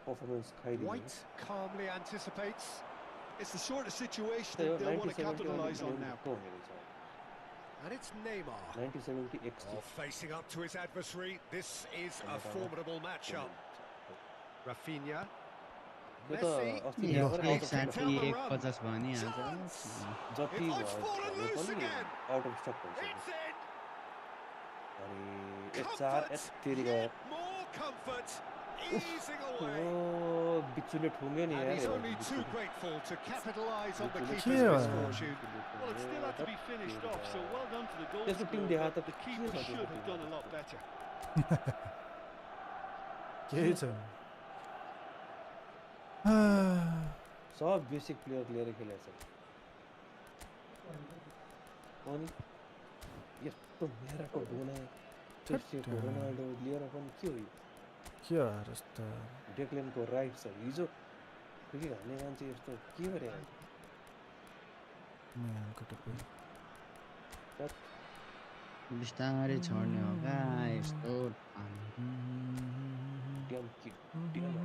पर्फर्मेन्स खाइदियो White calmly anticipates. It's the sort of situation त्यही हो that they'll want to 90-70 capitalise on now. हुने रहेछ And it's Neymar. 90-70 XG Oh, facing up to his adversary. This is a formidable matchup. Rafinha. त्यो त Messi. अस्ति एक यहाँबाट एक 50 60 एक 50 भयो नि हाल्छ जति It's भयो fallen भने loose पनि again. आउट अफ स्टक भइसक्यो It's in. अनि एक चार Comfort. यतिरी गयो Yet more comfort. Easing away. बिच्चुले ठुङ्ग्यो नि And यार he's यसलाई, only too बिच्चुले। grateful to capitalise on the बिच्चुले keeper's Yeah. misfortune. Well, it still had to be finished off, so well done to the goal त्यसको Tim scorer, देखा but त the के keeper छ त्यो should have team done a lot better. केही छैन सब basic player लिएर खेलेको छ अनि यस्तो मेराको ढुना क्रिस्टियानो रोनाल्डो लिएर पनि के हो यो? के हो यस्तो डेक्लेनको राइट छ हिजो क्रिकेट हान्ने मान्छे यस्तो के गरे म्यानको टुप्पी बिस्तारै छोड्ने हो क्या यस्तो ड्याम के ड्याम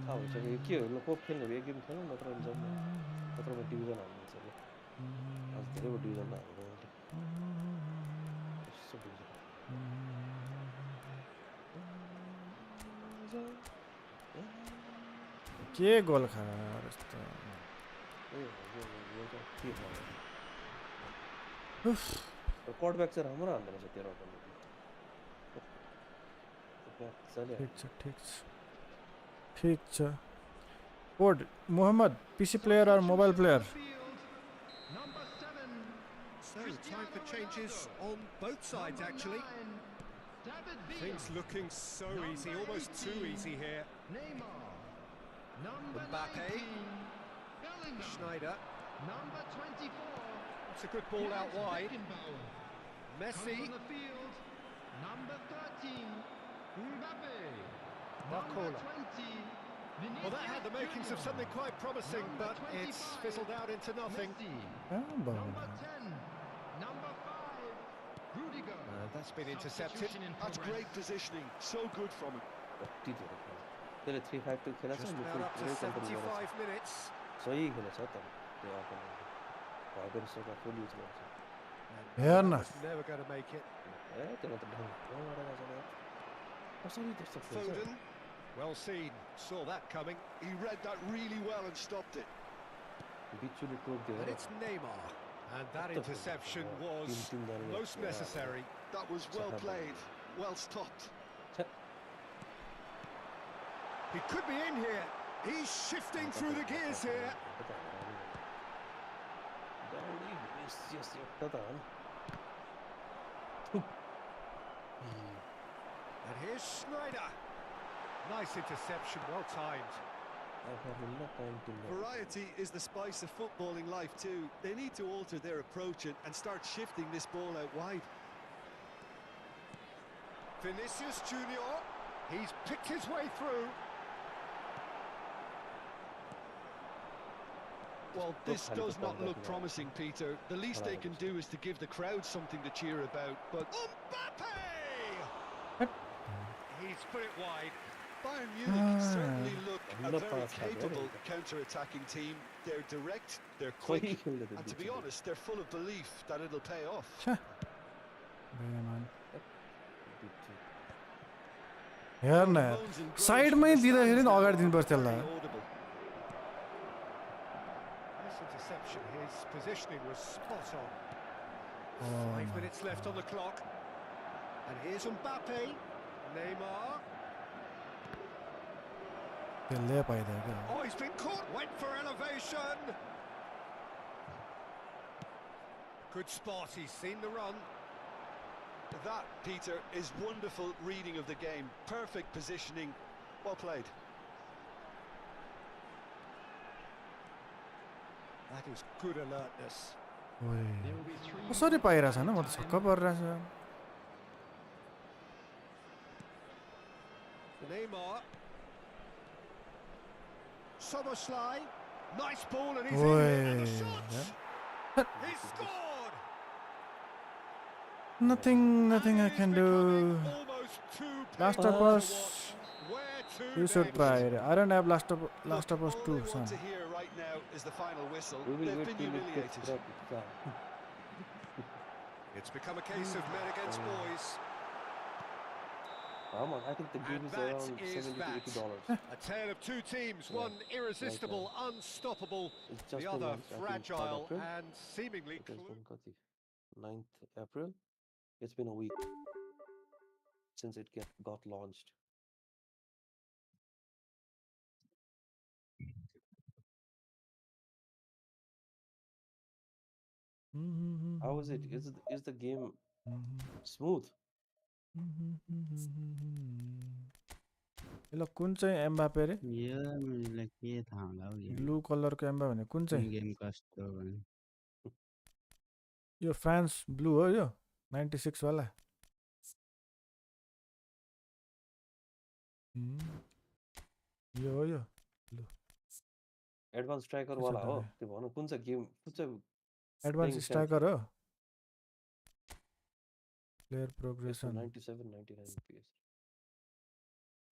थाहा भइसक्यो यो के हो ल कोप खेल्ने हो एक गेम खेल्नु नत्र भने जाउँ न नत्रमा डिभिजन हाल्नुहुन्छ कि आज धेरै पो डिभिजन हाल्नु यसो डिभिजन के गोल खाएर यस्तो कटब्याक चाहिँ राम्रो हाल्दो रहेछ तेरो ठिक छ ठिक छ ठिक छ Code Muhammad, PC player or mobile player? Number 7. So, time for changes on both sides, actually. Things looking so easy, almost too easy here. Neymar. Number Mbappe. 19. Bellingham. Schneider. Number 24. It's a good ball out wide. Beckenbauer. Messi. Comes on the field. Number 13. Mbappe. Barcola. Number 20. Well, that had the makings of something quite promising, but it's fizzled out into nothing. Number 10. Number 5. Rudiger. That's been intercepted. Substitution in That's progress. great positioning. So good from him. कति धेरै खेल्छ त्यसले 3-5-2 खेलेछ Just about up to 75 minutes. सही खेलेछ तर त्यो opponent भएर सोचा full use गर्छ हेर न Was never going to make it. ए त्यसले त ढङ्गबाट गएछ कसरी त्यस्तो खेल्छ Foden. Well seen. Saw that coming. He read that really well and stopped it. बिचुले टोकिदियो And it's Neymar. And that interception was most necessary. That was well played. Well stopped. He could be in here. He's shifting through the gears here. Yes, एउटा त हो And here's Schneider. Nice interception, well timed. Variety is the spice of footballing life too. They need to alter their approach and start shifting this ball out wide. Vinicius Junior. He's picked his way through. Well, this does not look promising, Peter. The least they can do is to give the crowd something to cheer about, but Mbappe! He's put it wide. Bayern Munich certainly look a very capable counter-attacking team. They're direct, they're quick, and to be honest, they're full of belief that it'll pay off. हेर न साइडमै दिँदाखेरि नि अगाडि दिनुपर्छ त्यसलाई This interception, his positioning was spot on. 5 minutes left on the clock. And here's Mbappe. Neymar. त्यसले पाइदियो क्या Oh, he's been caught. Went for elevation. Good spot. He's seen the run. That, Peter, is wonderful reading of the game. Perfect positioning. Well played. That is good alertness. कसरी पाइरहेछ न म त छक्क परिरहेछ Neymar. Soboslai. Nice ball and he's in. And the shot. He scored. nothing I can do Almost too Last painful of to Us watch. Where to you should next? try it I don't have Last of Us All 2 they son want to hear right now is the final whistle. We will They've wait been till it gets humiliated. crap. It's become a case of men against boys. Come on, I think the game And is that around is $70 to that. $80. A tale of two teams, Yeah, one irresistible, unstoppable, It's just the other month, I think, fragile April. and seemingly It has been कति 9th April. It's been a week since it got launched. How is it? Is the game smooth? ल कुन चाहिँ Mbappe रे यो मलाई के थाहा होला हौ game blue कलरको एम्बा भने कुन कुन चाहिँ गेम कस्तो भने यो फ्रान्स ब्लू हो यो 96 वाला यो हो यो एडभान्स स्ट्राइकर त्यसो वाला त हो है। त्यो भनौँ कुन चाहिँ गेम कुन चाहिँ एडभान्स playing स्ट्राइकर हो प्लेयर यसको प्रोग्रेसन 97 99 FPS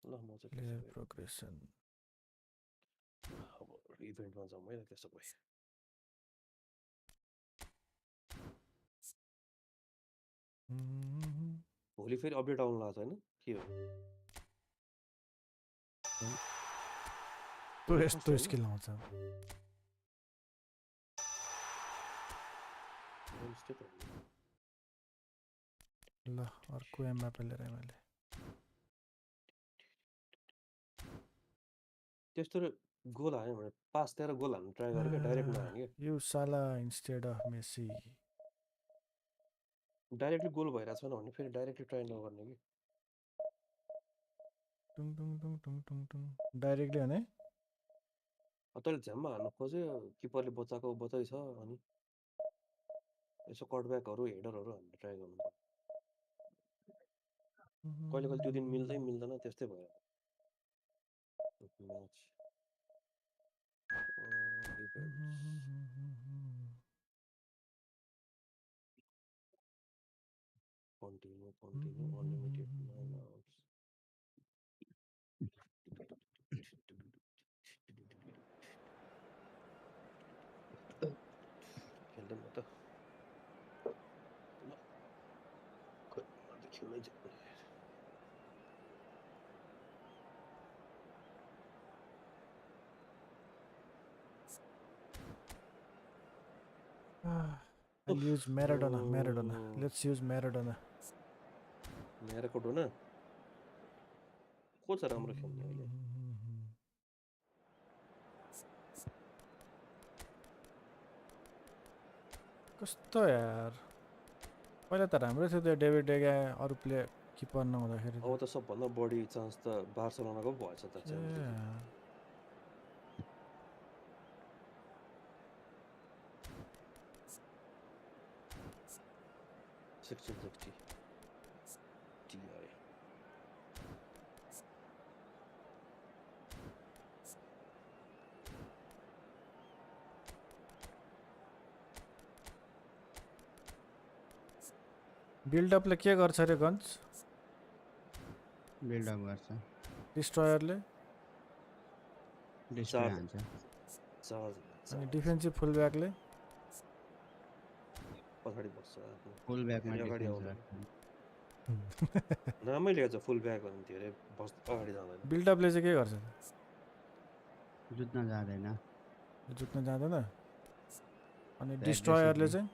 ल म चाहिँ प्लेयर त्यसो प्रोग्रेसन भए अब इभेन्टमा जाउँ है त्यसो भए भोलि फेरि अपडेट आउनु लाग्छ हैन के हो त्यो यस्तो स्किल आउँछ स्टेप ल अर्को एम्बापे लिएर आएँ मैले त्यस्तो गोल हान्यो भने पास दिएर गोल हान्न ट्राई गरेँ क्या डाइरेक्ट नहाने You Salah instead of Messi. क्या डाइरेक्टली गोल भइरहेको छैन भने फेरि डाइरेक्टली ट्राई नगर्ने कि Tung tung tung tung tung tung. Directly भने तैँले झ्याममा हाल्नु खोज्यो किपरले बचाएको बचाइ छ अनि यसो कटब्याकहरू हेडरहरू हान्न ट्राई गर्नु कहिले कहिले त्यो दिन मिल्दैन त्यस्तै भयो म्याच कन्टिन्यू अनलिमिटेड 9 आवर्स खेल्दै म त ल खोइ मलाई त खेल्नै जाने I'll use Maradona. Let's use Maradona. मेरोको डोना को छ राम्रो खेल्ने अहिले कस्तो यार पहिला त राम्रै थियो त्यो डेभिड डेगा अरू प्ले किपर नहुँदाखेरि अब त सबभन्दा बढी चान्स त बार्सलोनाको भएछ त बिल्डअपले के गर्छ रे गन्ज बिल्डअप गर्छ डिस्ट्रयरले डिस्ट्रय हान्छ अनि डिफेन्सिभ फुलब्याकले पछाडि बस्छ फुल ब्याकमा अगाडि डिफेन्स आउँदैन राख्छ राम्रै ल्याएको छ फुल ब्याक भने धेरै अगाडि जाँदैन बिल्डअपले चाहिँ के गर्छ जुत्न जाँदैन जुत्न जाँदैन अनि डिस्ट्रयरले चाहिँ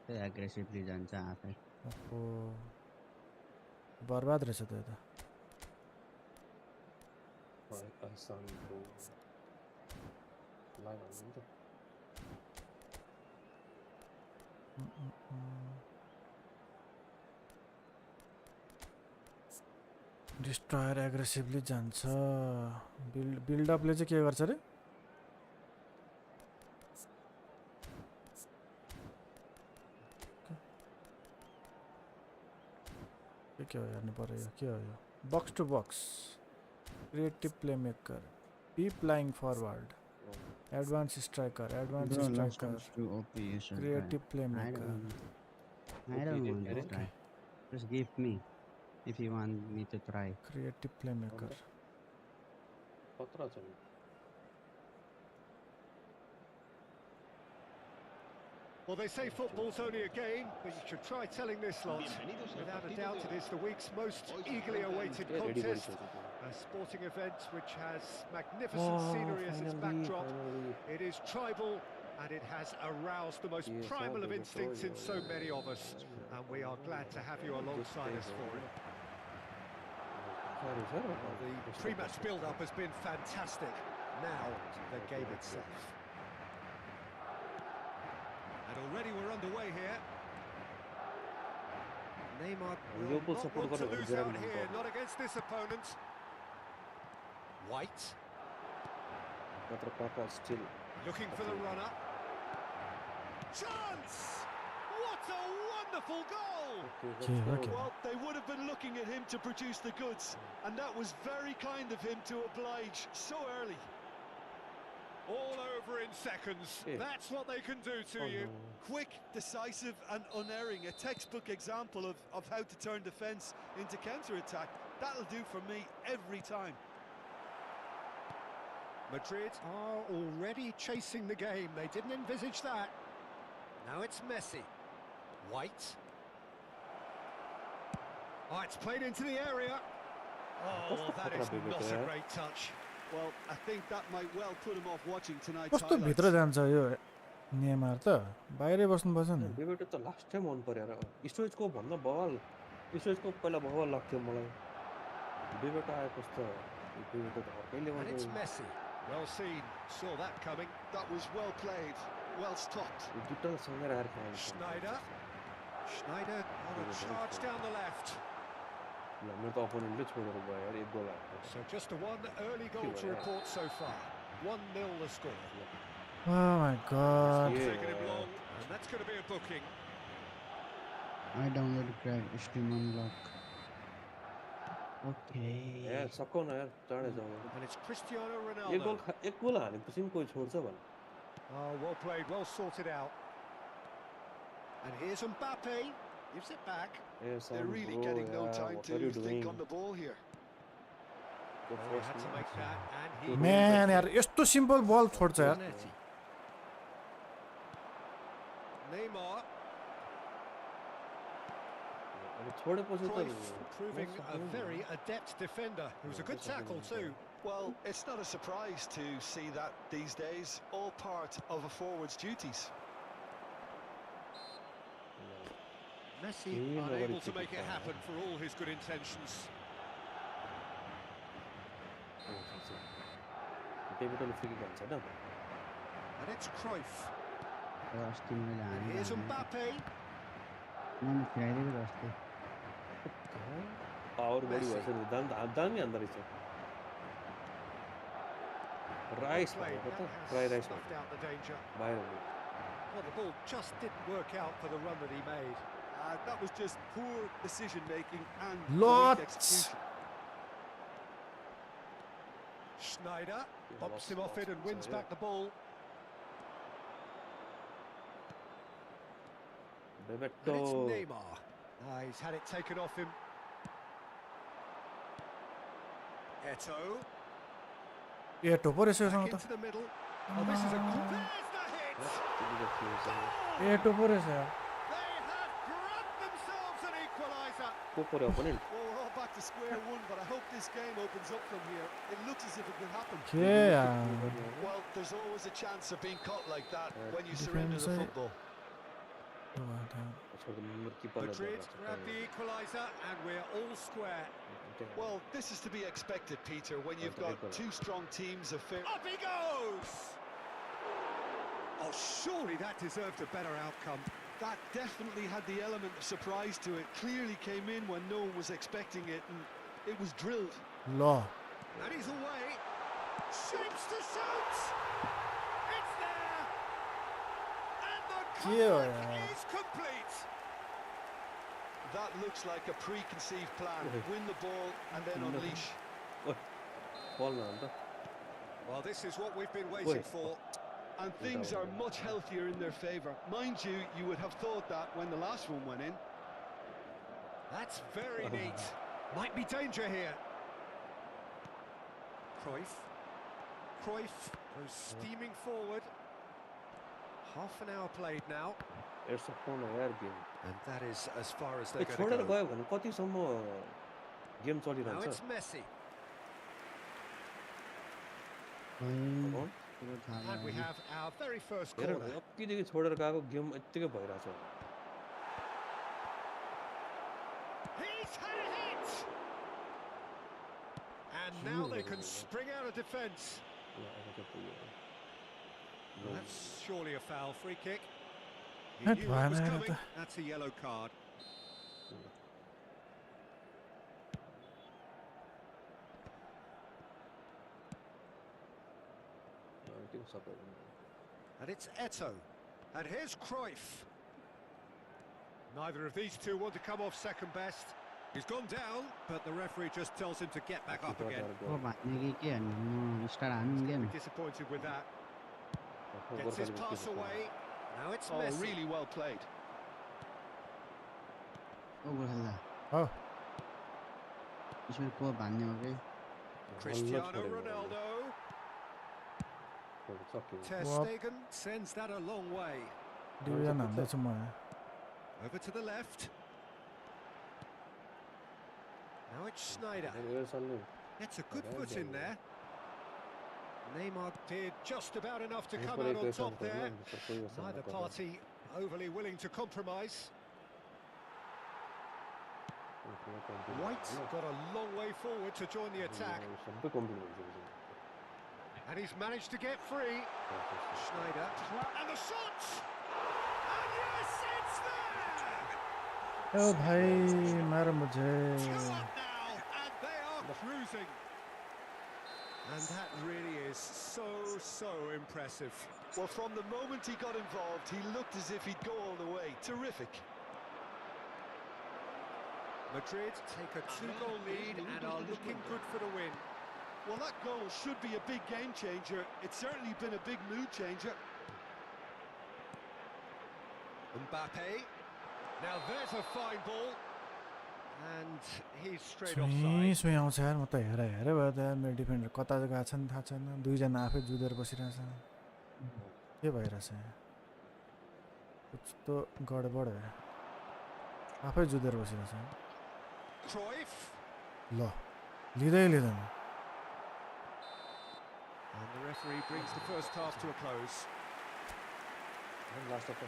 त्यही एग्रेसिभली जान्छ आफै बर्बाद रहेछ त यो त डिस्ट्रयर एग्रेसिभली जान्छ बिल्डअपले चाहिँ के गर्छ रे के हो हेर्नु पर्यो यो के हो यो box to box creative playmaker B flying forward advance striker creative playmaker I don't want to try. Just give me if you want me to try. Creative playmaker खतरा छ Well, they say football's only a game, but you should try telling this lot. Without a doubt, it is the week's most eagerly awaited contest. A sporting event which has magnificent scenery as its backdrop. It is tribal, and it has aroused the most primal of instincts in so many of us. And we are glad to have you alongside us for it. Well, the pre-match build-up has been fantastic. Now, the game itself. And already we're underway here. Neymar will not want to lose out here, not against this opponent. White. Still Looking for the runner. Chance! What a wonderful goal! Well, they would have been looking at him to produce the goods, and that was very kind of him to oblige so early. All over in seconds. That's what they can do to you. Quick, decisive and unerring. A textbook example of how to turn defence into counter-attack. That'll do for me every time. Madrid are already chasing the game. They didn't envisage that. Now it's Messi. White. Oh, it's played into the area. Oh, that is not a great touch. Well, I think that might well put him off watching tonight's कस्तो भित्र highlights. जान्छ यो Neymar त बाहिरै बस्नुपर्छ नि David त last time मन पर्यो र स्टोरेजको भन्दा बवाल स्टोरेजको पहिला बवाल लाग्थ्यो मलाई डेभिड आएपछि त And it's Messi. Well seen. Saw that coming. That was well played, well stopped. Schneider. Schneider on a charge down the left. So just a one early goal to report so far. 1-0 the score. Oh my god. Taking him long, and that's going to be a booking. I downloaded Craig Steam Unlock. Okay. And it's Cristiano Ronaldo. Oh, well played, well sorted out. And here's Mbappe. Gives it back. They're really getting no time to think on the ball here. Oh, he had to make that, and he Man यार यस्तो simple बल छोड्छ यार. Neymar. Cruyff proving a very adept defender, who's a good tackle too. Well, it's not a surprise to see that these days, all part of a forward's duties. Messi unable to make it happen for all his good intentions. And it's Cruyff. And here's Mbappe. Rice, Well played. That has snuffed out the danger. Well, the ball just didn't work out for the run that he made. That was just poor decision-making and Lots. weak execution. Schneider bops him off it and wins back the ball. And it's Neymar. He's had it taken off him. Eto'o. Eto पो रहेछ Back यसमा त. into the middle. Oh, this is a good... There's the hit! Eto पो रहेछ यार. They have grabbed themselves an equaliser. Well, we're all back to square one, but I hope this game opens up from here. It looks as if it could happen. के यार. Well, there's always a chance of being caught like that when you surrender the football. Madrid grab the equaliser and we're all square. Well, this is to be expected, Peter, when you've got two strong teams of fair... Up he goes! Oh, surely that deserved a better outcome. That definitely had the element of surprise to it. Clearly came in when no one was expecting it, and it was drilled. ल. And he's away. Shapes to shoot! It's there! And the comeback is complete! That looks like a preconceived plan. Win the ball and then unleash. Well, this is what we've been waiting for. And things are much healthier in their favour. Mind you, you would have thought that when the last one went in. That's very neat. Might be danger here. Cruyff. Cruyff goes steaming forward. Half an hour played now. And that is as far as they're going to go. Now it's Messi. And we have our very first corner. He's had a hit! And now they can spring out of defence. That's surely a foul. Free kick. He knew it was coming. That's a yellow card. And it's Eto'o. And here's Cruyff. Neither of these two want to come off second best. He's gone down, but the referee just tells him to get back up again. Disappointed with that. Gets his pass away. Now it's Messi. Really well played. Oh. Cristiano Ronaldo. Ter Stegen sends that a long way. Over to the left. Now it's Schneider. Gets a good foot in there. Neymar did just about enough to come out on top there. Neither party overly willing to compromise. White got a long way forward to join the attack. सबै complete हुन्छ And he's managed to get free. Schneider. And the shot! And yes, it's there! ओ भाई मार मुझे 2 up now, and they are cruising. And that really is so impressive. Well, from the moment he got involved, he looked as if he'd go all the way. Terrific. Madrid take a 2-goal lead and are looking good for the win. Well, that goal should be a big game changer. It's certainly been a big mood changer. Mbappe. Now there's a fine ball. And he's straight offside. सुई आउँछ यार म त हेरे भयो त यार मेरो defender कता गएको छ नि थाहा छैन दुईजना आफै जुधेर बसिरहेछ के भइरहेछ कुछ तो गडबड है आफै जुधेर बसिरहेछ Cruyff. ल लिँदैन And the referee brings the first half to a close. Last of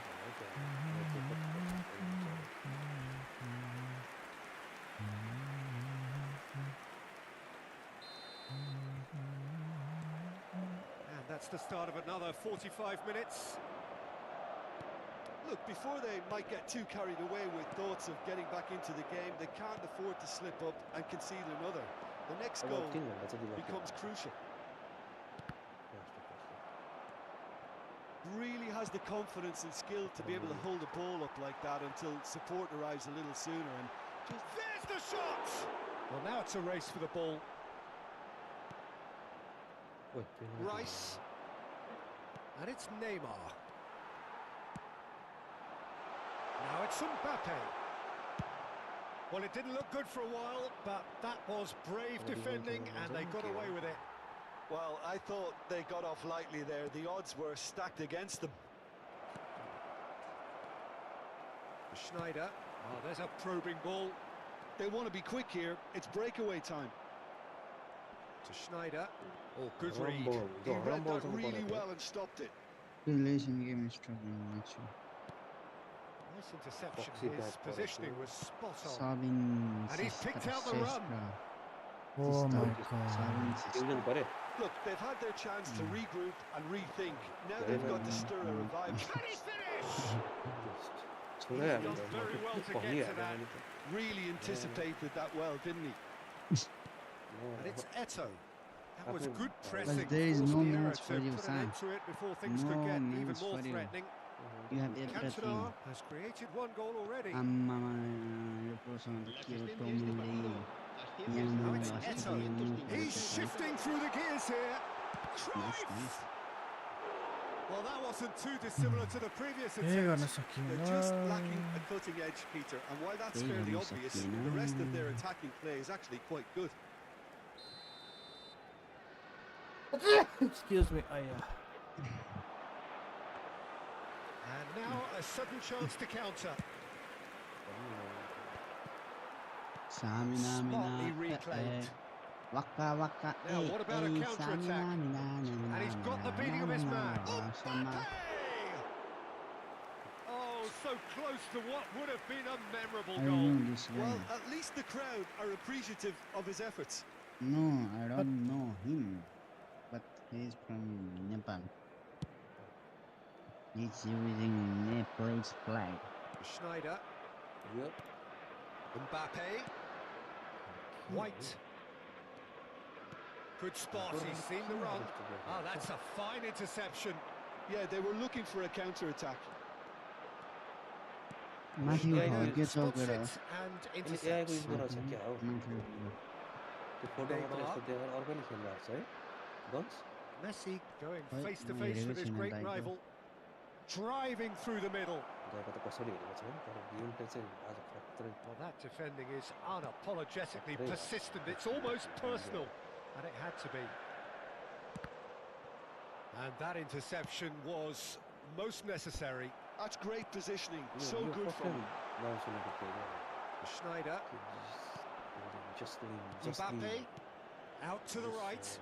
And that's the start of another 45 minutes. Look, before they might get too carried away with thoughts of getting back into the game, they can't afford to slip up and concede another. The next goal becomes crucial. Really has the confidence and skill to be able to hold the ball up like that until support arrives a little sooner. And just There's the shot! Well, now it's a race for the ball. Rice. And it's Neymar. Now it's Mbappe. Well, it didn't look good for a while, but that was brave defending and they got away with it. well, I thought they got off lightly there. The odds were stacked against them. Schneider. Oh, there's a probing ball They want to be quick here. It's breakaway time. to Schneider. Oh, good read. He read that really well and stopped it. Relation game is struggling actually. Nice interception. His positioning was spot on. Sabin And he's picked out the run. Oh my god. Look, they've had their chance to regroup and rethink. Now they've got to stir a revival. Can he finish? छोड़ा He's यार done very well to get to that. Really anticipated that well, didn't he? And it's Eto. That was good pressing. there is Forced no the error match for to you, put an Sam. end to it before things No could get even match more for you. threatening. You have everything. Cantona has created one goal already. Amma yo person to kill Tom Now it's Eto. He's shifting through the gears here. Cruyff. Well, that wasn't too dissimilar to the previous के गर्न attempt. They're just सकिएन lacking a cutting edge, Peter. And while that's fairly obvious, the rest of their attacking play is actually quite good. Excuse me. आया And now a sudden chance to counter. Smartly reclaimed. Waka Now, what about a counter-attack? And he's got the beating of his man. Mbappe! Oh, so close to what would have been a memorable I goal. know this Well, guy. at least the crowd are appreciative of his efforts. No, I don't know him, but he's from Nepal. He's using Nepal's flag. Schneider. Mbappe. White. Good spot, he's seen the run. Oh, that's a fine interception. Yeah, they were looking for a counter-attack. Matthew Schneider gets spots over it us. and एआईको intercepts. Use गरेर छ क्या हो Matthew. त्यो photo मात्र यस्तो देखेर अर्कैले खेल्नु भएको छ है guns Messi going Wait, face to no, face he with his was in great a bike, rival. Driving through the middle. गएको त कसरी हेरेको छैन तर गेमले चाहिँ आज खत्रै Well, that defending is unapologetically persistent. It's almost personal, and it had to be. And that interception was most necessary. That's great positioning. So good from him. Schneider. Mbappe. Out to the right.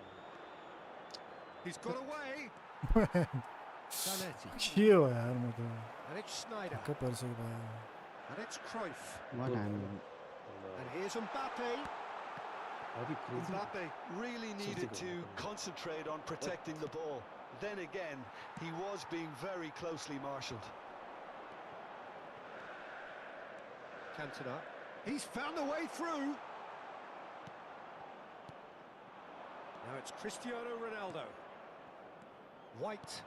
He's got away. Zanetti. के हो यार म त And it's Schneider. के परिसक्यो भयो And it's Cruyff. What happened? And here's Mbappe. Abi crazy. Mbappe really needed to concentrate on protecting the ball. Then again, he was being very closely marshalled. Cantona. He's found a way through. Now it's Cristiano Ronaldo. White.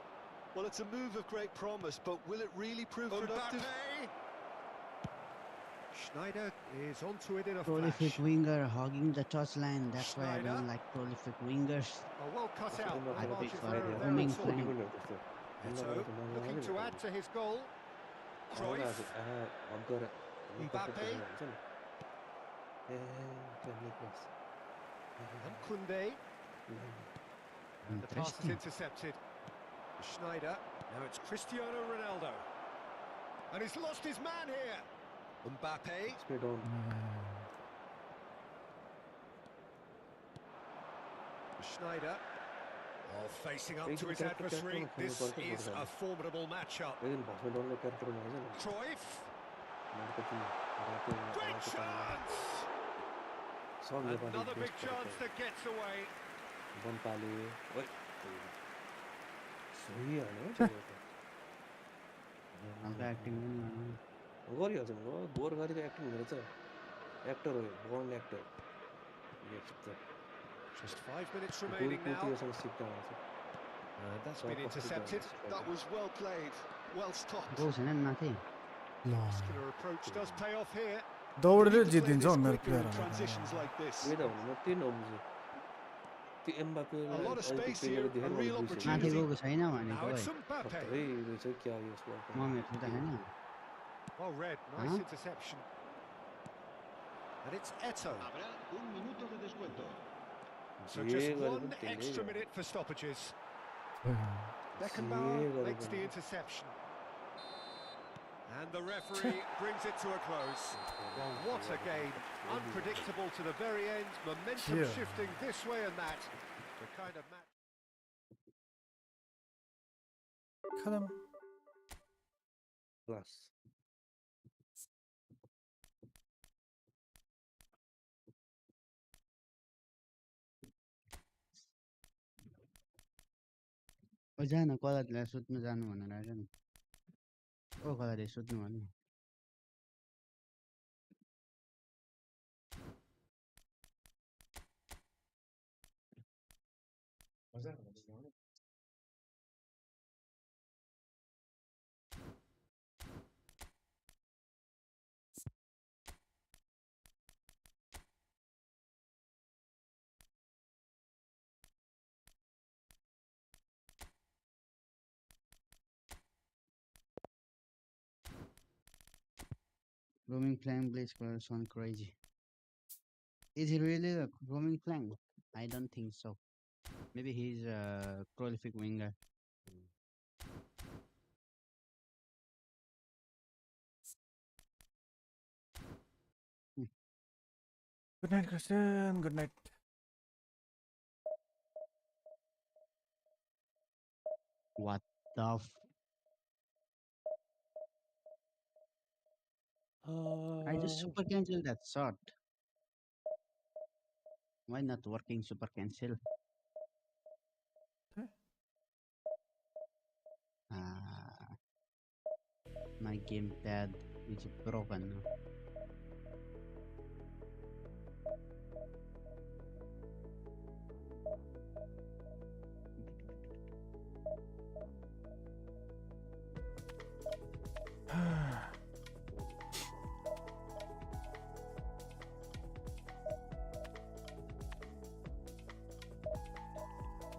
Well, it's a move of great promise, but will it really prove productive? Mbappe. Schneider is onto it in a Prolific flash. winger hogging the touchline. That's why I Schneider. don't like prolific wingers. Oh, well cut out. I The margin for prefer error there, roaming it's all. flank. Eto'o looking to add to his goal. Cruyff. Mbappe. And Koundé. And the pass is Interesting. intercepted. Schneider. Now it's Cristiano Ronaldo. And he's lost his man here. Mbappe. Stay down. Schneider. Oh, facing up to his adversary. This is a formidable matchup. लेकिन भाषण down में character में है ना Cruyff. Marketing Great chance. Another big chance that gets away. बन पाले ओए सही है ना I'll be acting in गरिहाल्छ नि बोर गरेको एक्टिङ गरेछ एक्टर हो born actor Just 5 minutes remaining now. गोलपोतीसँग सिक्दा हुन्छ And that's been intercepted. That was well played, well stopped. goes in and nothing. Muscular approach does pay off here. दौडेर Need to play जितिन्छ this उनीहरू quicker in प्लेयरहरू transitions like this. त्यही त भन्नु त्यही नबुझ्यो त्यो Mbappe A lot of space here, a real माथि opportunity. गएको छैन भनेको Now है it's Mbappe. खतरै रहेछ क्या यसको मम्मीहरू त छैन Well read, nice Huh? interception. And it's Eto'o. Habrá un minuto de descuento. So J just गरेको one त्यसले extra गर्यो। minute for stoppages. J Beckenbauer गरेको makes the interception. And the referee brings it to a close. Well, what a game. Unpredictable to the very end. Momentum Yeah. shifting this way and that. The kind of match. खतम class ओ जान कलरलाई सुत्नु जानु भनेर आएर नि ओ कलरले सुत्नु भन्नु roaming flank plays sound crazy. Is he really a roaming flank? I don't think so. Maybe he's a prolific winger. Good night Christian good night What the f... I just super cancel that shot. Why not working super cancel? Okay. My gamepad is broken now.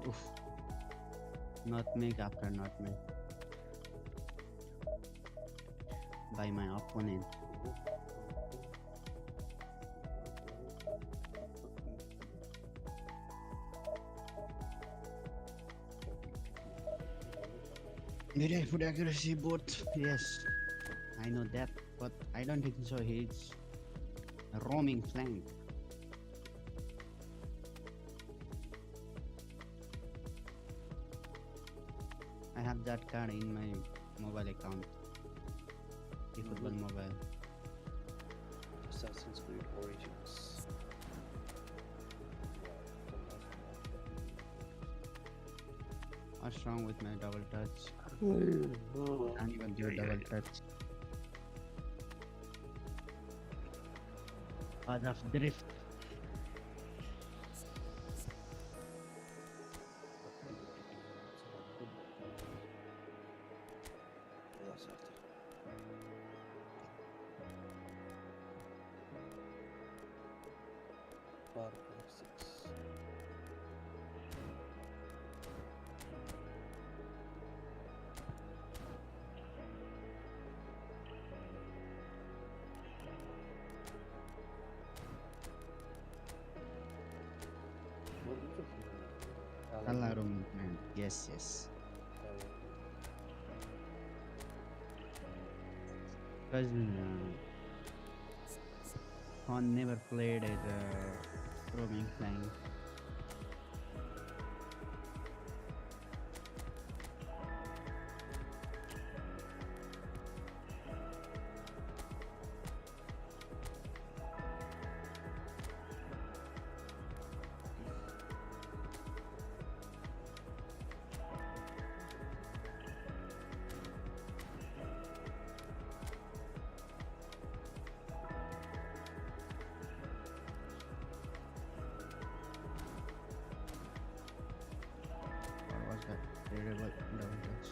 Oof. Nutmeg after nutmeg. By my opponent. Very foot accuracy both. Yes, I know that, but I don't think so. He's a roaming flank. I have that card in my mobile account. eFootball mobile. Assassin's Creed Origins. What's wrong with my double touch? Oh. Can't even do a double touch. Path of drift. Yes, Arthur. Far Cry 6. Allah roaming man. Yes, yes. Because Khan never played as a roaming flank. Or was that terrible double touch?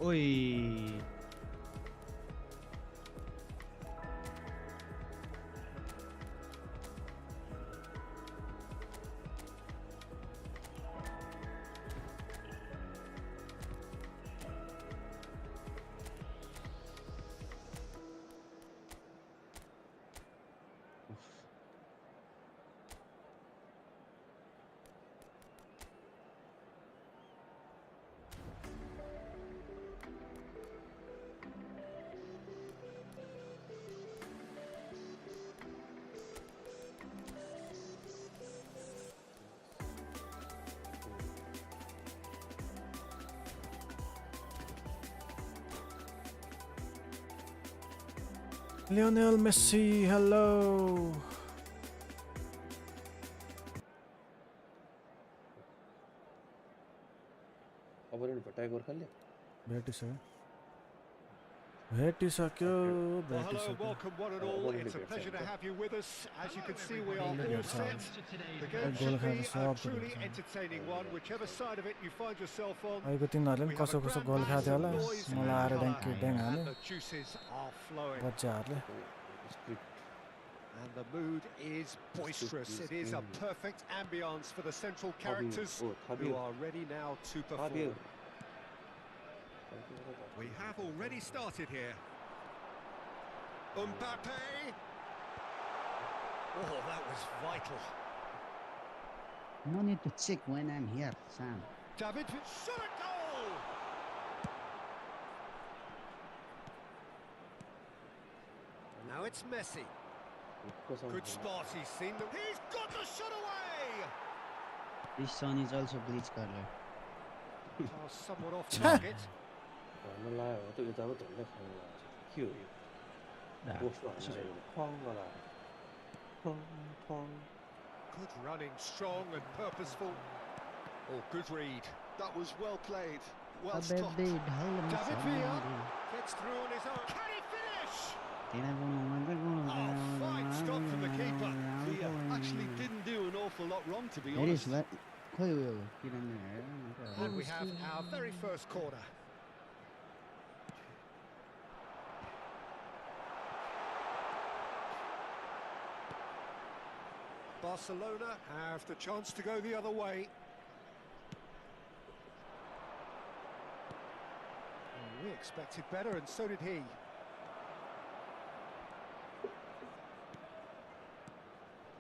Oi! Lionel Messi, hello. Opponent Bhittai गोर्खाले भेटिसक्यो भेटिसक्यो Well, hello, भेटिसक्यो welcome one and all. It's a pleasure to have you with us. As you can see, we are all set. The game goal should be खाएर a सब truly भेट्छ। entertaining one, whichever side of it you find yourself on. अहिलेको तिनीहरूले पनि We have कसो a कसो grand गोल mass खाएको थियो of होला noise मलाई आएर and ड्याङ colour, हाल्यो and the juices are flowing. बच्चाहरूले And the mood is boisterous. It is a perfect ambience for the central characters who are ready now to perform. We have already started here. Mbappe! Oh, that was vital. No need to check when I'm here, Sam. David, shot a goal! Now it's Messi. Good spot, he's seen them. He's got the shot away! This son is also bleach color. Oh, somewhat off target. भन्न लाग्यो हो त यताबाट झन्डै खानु लाग्छ के हो यो पोस्टमा हाल्नु चाहियो ठङ गराएर ठङ ठङ Good running, strong and purposeful. Oh, good read. That was well played. Well A stopped. baby, hold me David so Villa many. gets through on his own. Can he finish? Oh, fine stop from the keeper. Villa actually didn't do an awful lot wrong, to be It is honest. what? खोइ उयो किनभने And we have our very first corner. Barcelona have the chance to go the other way. Oh, we expected better, and so did he.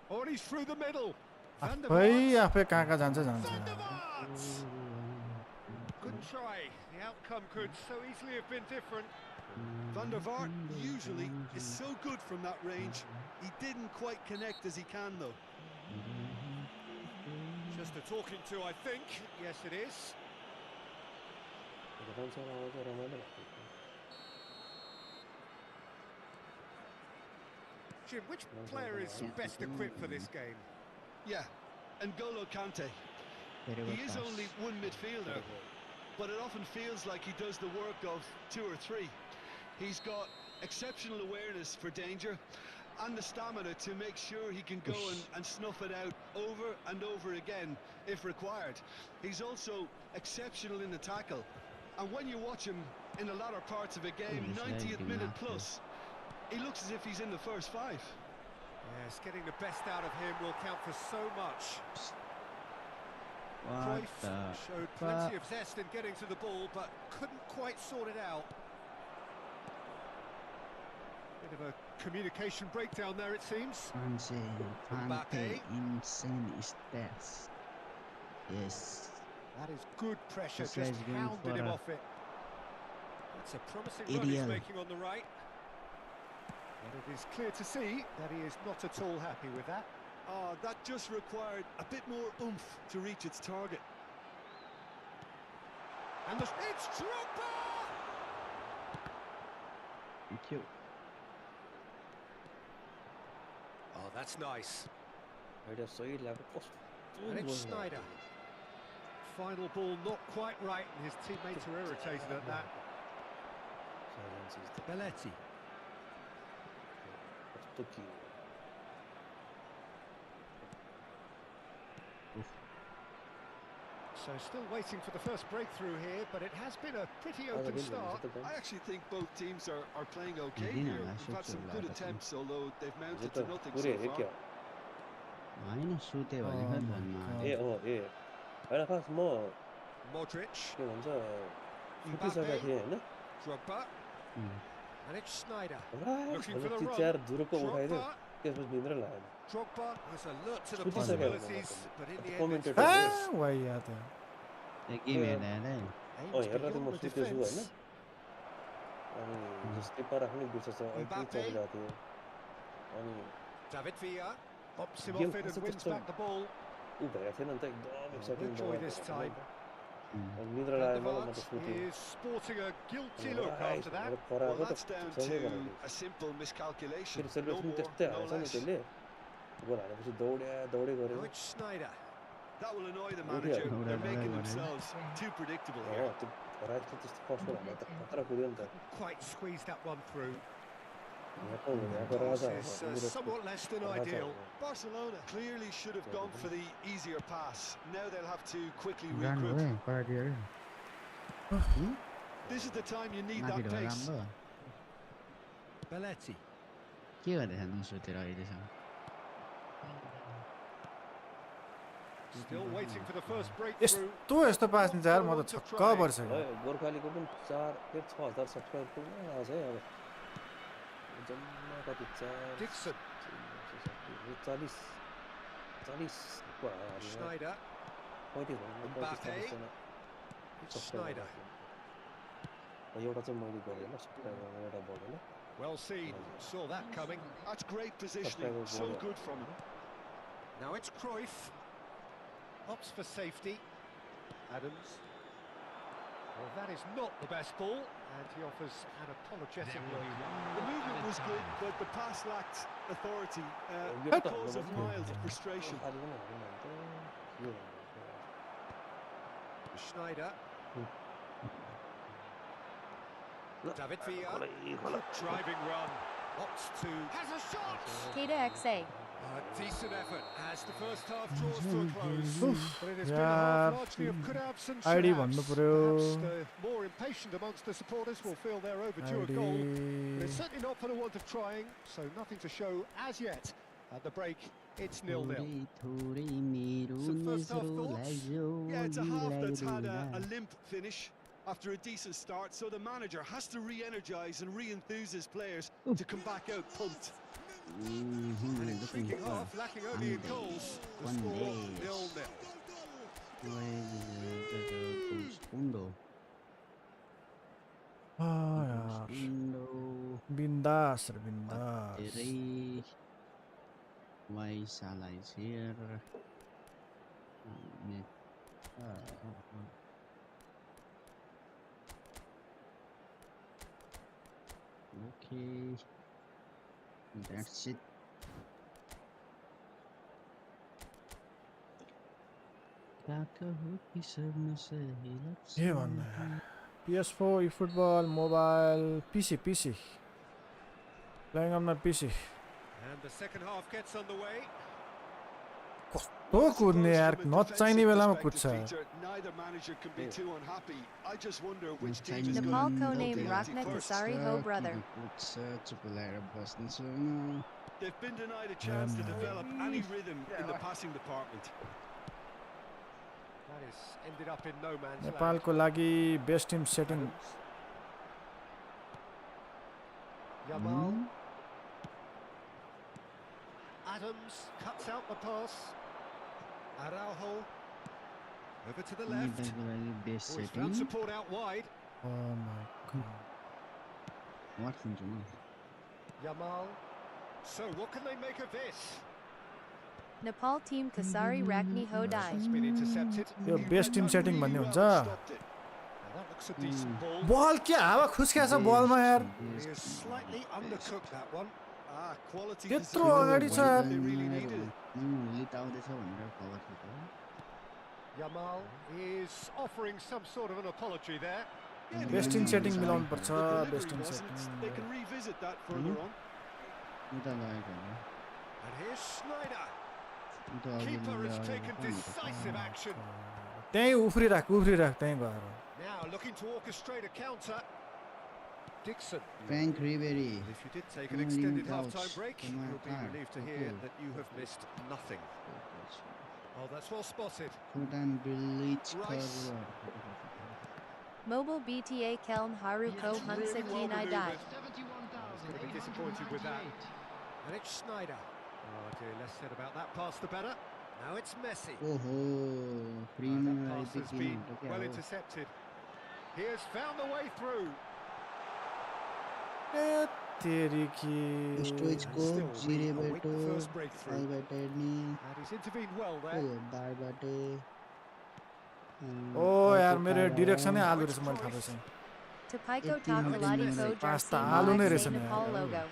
Oh, and he's through the middle. Van der आफै Vaart. आफै कहाँ कहाँ जान्छ जान्छ Van der Vaart. Couldn't try. The outcome could so easily have been different. Van der Vaart usually is so good from that range. He didn't quite connect as he can, though. Just a talking to, I think. Yes, it is. रन्छ आउँछ रमाइलो भएको Jim, which player is best equipped for this game? Yeah, N'Golo Kante. Terrible He is pass. only one midfielder, but it often feels like he does the work of two or three. He's got exceptional awareness for danger and the stamina to make sure he can go and snuff it out over and over again if required. He's also exceptional in the tackle, and when you watch him in the latter parts of a game, 90th minute plus, he looks as if he's in the first five. Yes, getting the best out of him will count for so much. What Cruyff the showed plenty of zest in getting to the ball, but couldn't quite sort it out. Bit of a communication breakdown there, it seems. Kante insane stats. Yes. That is good pressure, This just guy's going hounded for him a off it. That's a promising run he's aerial. making on the right. And it is clear to see that he is not at all happy with that. Oh, that just required a bit more oomph to reach its target. And it's Drogba! Thank you. Oh, that's nice. Right side like a post. And it's Snyder. Final ball not quite right, and his teammates are irritated at that. Silence is the Belletti. Tuki. So still waiting for the first breakthrough here, but it has been a pretty open start. I actually think both teams are playing okay Medina, here. I We've had should some say good that, attempts, although they've mounted Zeta to nothing पुरै so हे far. क्या होइन सुते Oh भनेको my धनमा God. ए होइन खास म Modric. के भन्छ सुतिसकेको थिएँ होइन Drogba. And it's Snyder. Right Looking for the चिच्याएर run. जुरुक्क उठाइदियो Drogba. त्यसपछि निन्द्रा लागेन Drogba was alert to the Scuti possibilities, Sagara. but in the end, Commentator it's there. Ah, वही याद है. गेम हेर्दा हेर्दै aims हेरेर त म beyond the सुतेछु होइन defence. अनि जस्तै पर राख्ने बिर्सेछ अहिले Mbappe. चलिरहेको थियो अनि David Villa pops him Game off it and खासै wins त्यस्तो back the ball. ऊ भएको थिएन नि त एकदम Oh, exciting with joy this time. अनि निद्रा लागेन मलाई म त Vandevart सुतेँ is sporting a guilty look right after that. भनेर Well, कराएको त that's down सँगै to बनाइदियो a simple miscalculation. फेरि No सेलिब्रेसन more, त्यस्तै no हालेछ नि less. त्यसले गोल हालेपछि दौडे गरेर Now it's Snyder. That will annoy the Uriel. manager. They're Uriel, making Uriel. themselves too predictable हो here. त्यो राइटले त्यस्तो फर्स्ट गोल हाल्दा त खतरा कुद्यो नि त Quite squeezed that one through. यहाँको Pass राजा is हो somewhat less than राजा ideal. हो Barcelona clearly should have gone for the easier pass. Now they'll have to quickly जानु regroup. भयो कराइदियो This is the time you need माथि that ढोका pace. राम्रो Belletti. के गर्दैछ नसुतेर अहिलेसम्म Still waiting for the first breakthrough. यस्तो पास नि यार म त छक्क परिसक्यो. है गोर्खालीको पनि 4,000 सब्सक्राइबर पुग्न आएको छ है अब जम्मा कति 4 Dixon. 40 को हारेर Schneider. 35 भन्दा Mbappe. 40 जना It's सब्सक्राइबर Schneider. एउटा चाहिँ मैले गरेँ ल सब्सक्राइबर एउटा बढ्यो ल Well seen. Saw that coming. That's great positioning. Subscriber So board. good from him. Now it's Cruyff. Opts for safety. Adams. Well, that is not the best ball, and he offers an apologetic look. The movement was good, but the pass lacked authority. Yo A त cause of हाम्रो mild frustration. खाली पनि होइन नि त Schneider. David Villa. Yo Driving run. Opts to... Has a shot! Keita XA. A decent effort as the first half draws to a close. But it has been a Yeah. half largely of could-haves and ID should-haves. भन्नु पर्यो. Perhaps the more impatient amongst the supporters will feel they're overdue a goal. But it's certainly not for the want of trying, so nothing to show as yet. At the break, it's 0-0. थोरै मेरो Some first half नजरो thoughts? लाग्यो Yeah, it's a half that's had लाग्दैन। a limp finish after a decent start, so the manager has to re-energise and re-enthuse his players to come back out pumped. An intriguing half, lacking only in goals. The score 0-0. Segundo. यार बिन्दास रे बिन्दास. धेरै Vaisala is here. Okay. That's it. बाका हो कि सब में सही लफ्ज़ के भन्नु यार PS4 eFootball mobile PC playing on my PC And the second half gets underway. कस्तो कुद्ने यार नचाहिने बेलामा कुद्छ Neither manager can be too unhappy. I just wonder which team is Nepal going to co-named go Rakna first. Kasari Ho brother. चुप लगाएर बस्नु न They've been denied a chance to develop any rhythm in the passing department. That is ended up in no man's land. नेपालको लागि best Tim setting Yamal. Adams cuts out the pass. Araujo. Over to the left. नेपालको लागि best Oh, he's setting found support out wide. Oh my god वाट हुन्छ न Yamal. So what can they make of this? Nepal team Kasari Rakni Ho Dai. It's been intercepted. Yo best Tim setting भन्ने हुन्छ Stopped it. Now that looks a decent ball. बल के हावा खुस्किया छ बलमा यार He is slightly undercooked that one. Ah, quality. त्यत्रो deserved. अगाडि छ यार They really needed it. लिट आउँदैछ भनेर खबर थियो Yamal is offering some sort of an apology there. Yeah, best Tim setting मिलाउनु पर्छ the delivery best Tim wasn't. Setting They can revisit that further on. उता लागेको हो And here's Snyder. उता Keeper has अगाडि taken decisive action. त्यहीँ उफ्रिराख त्यहीँ गएर Now looking to orchestrate a counter. Dixon. Franck Ribery If you did take an extended Couch. half-time break, Come on, you'll be car. relieved to hear that you have missed nothing. Oh, that's well spotted. फुटान ब्लिच Rice. Mobile BTA Keln Haruko Hunsakin I die. Going to be disappointed with that. And it's Snyder. Oh dear, less said about that pass the better. Now it's Messi. ओहो That फ्रीमा pass has been well intercepted. He has found the way through. तेरिकी स्टोइचको Still, we await जिरेबाट the first breakthrough. अलबाट हेर्ने And he's intervened well there. बारबाट ओ यार मेरो डिरेक्सनै आलु रहेछ मैले थाहा पाएँ Tapiko It didn't Takaladi really Ko Pasta Jarsi alu नै Malak रहेछ Say नि Nepal यार। logo.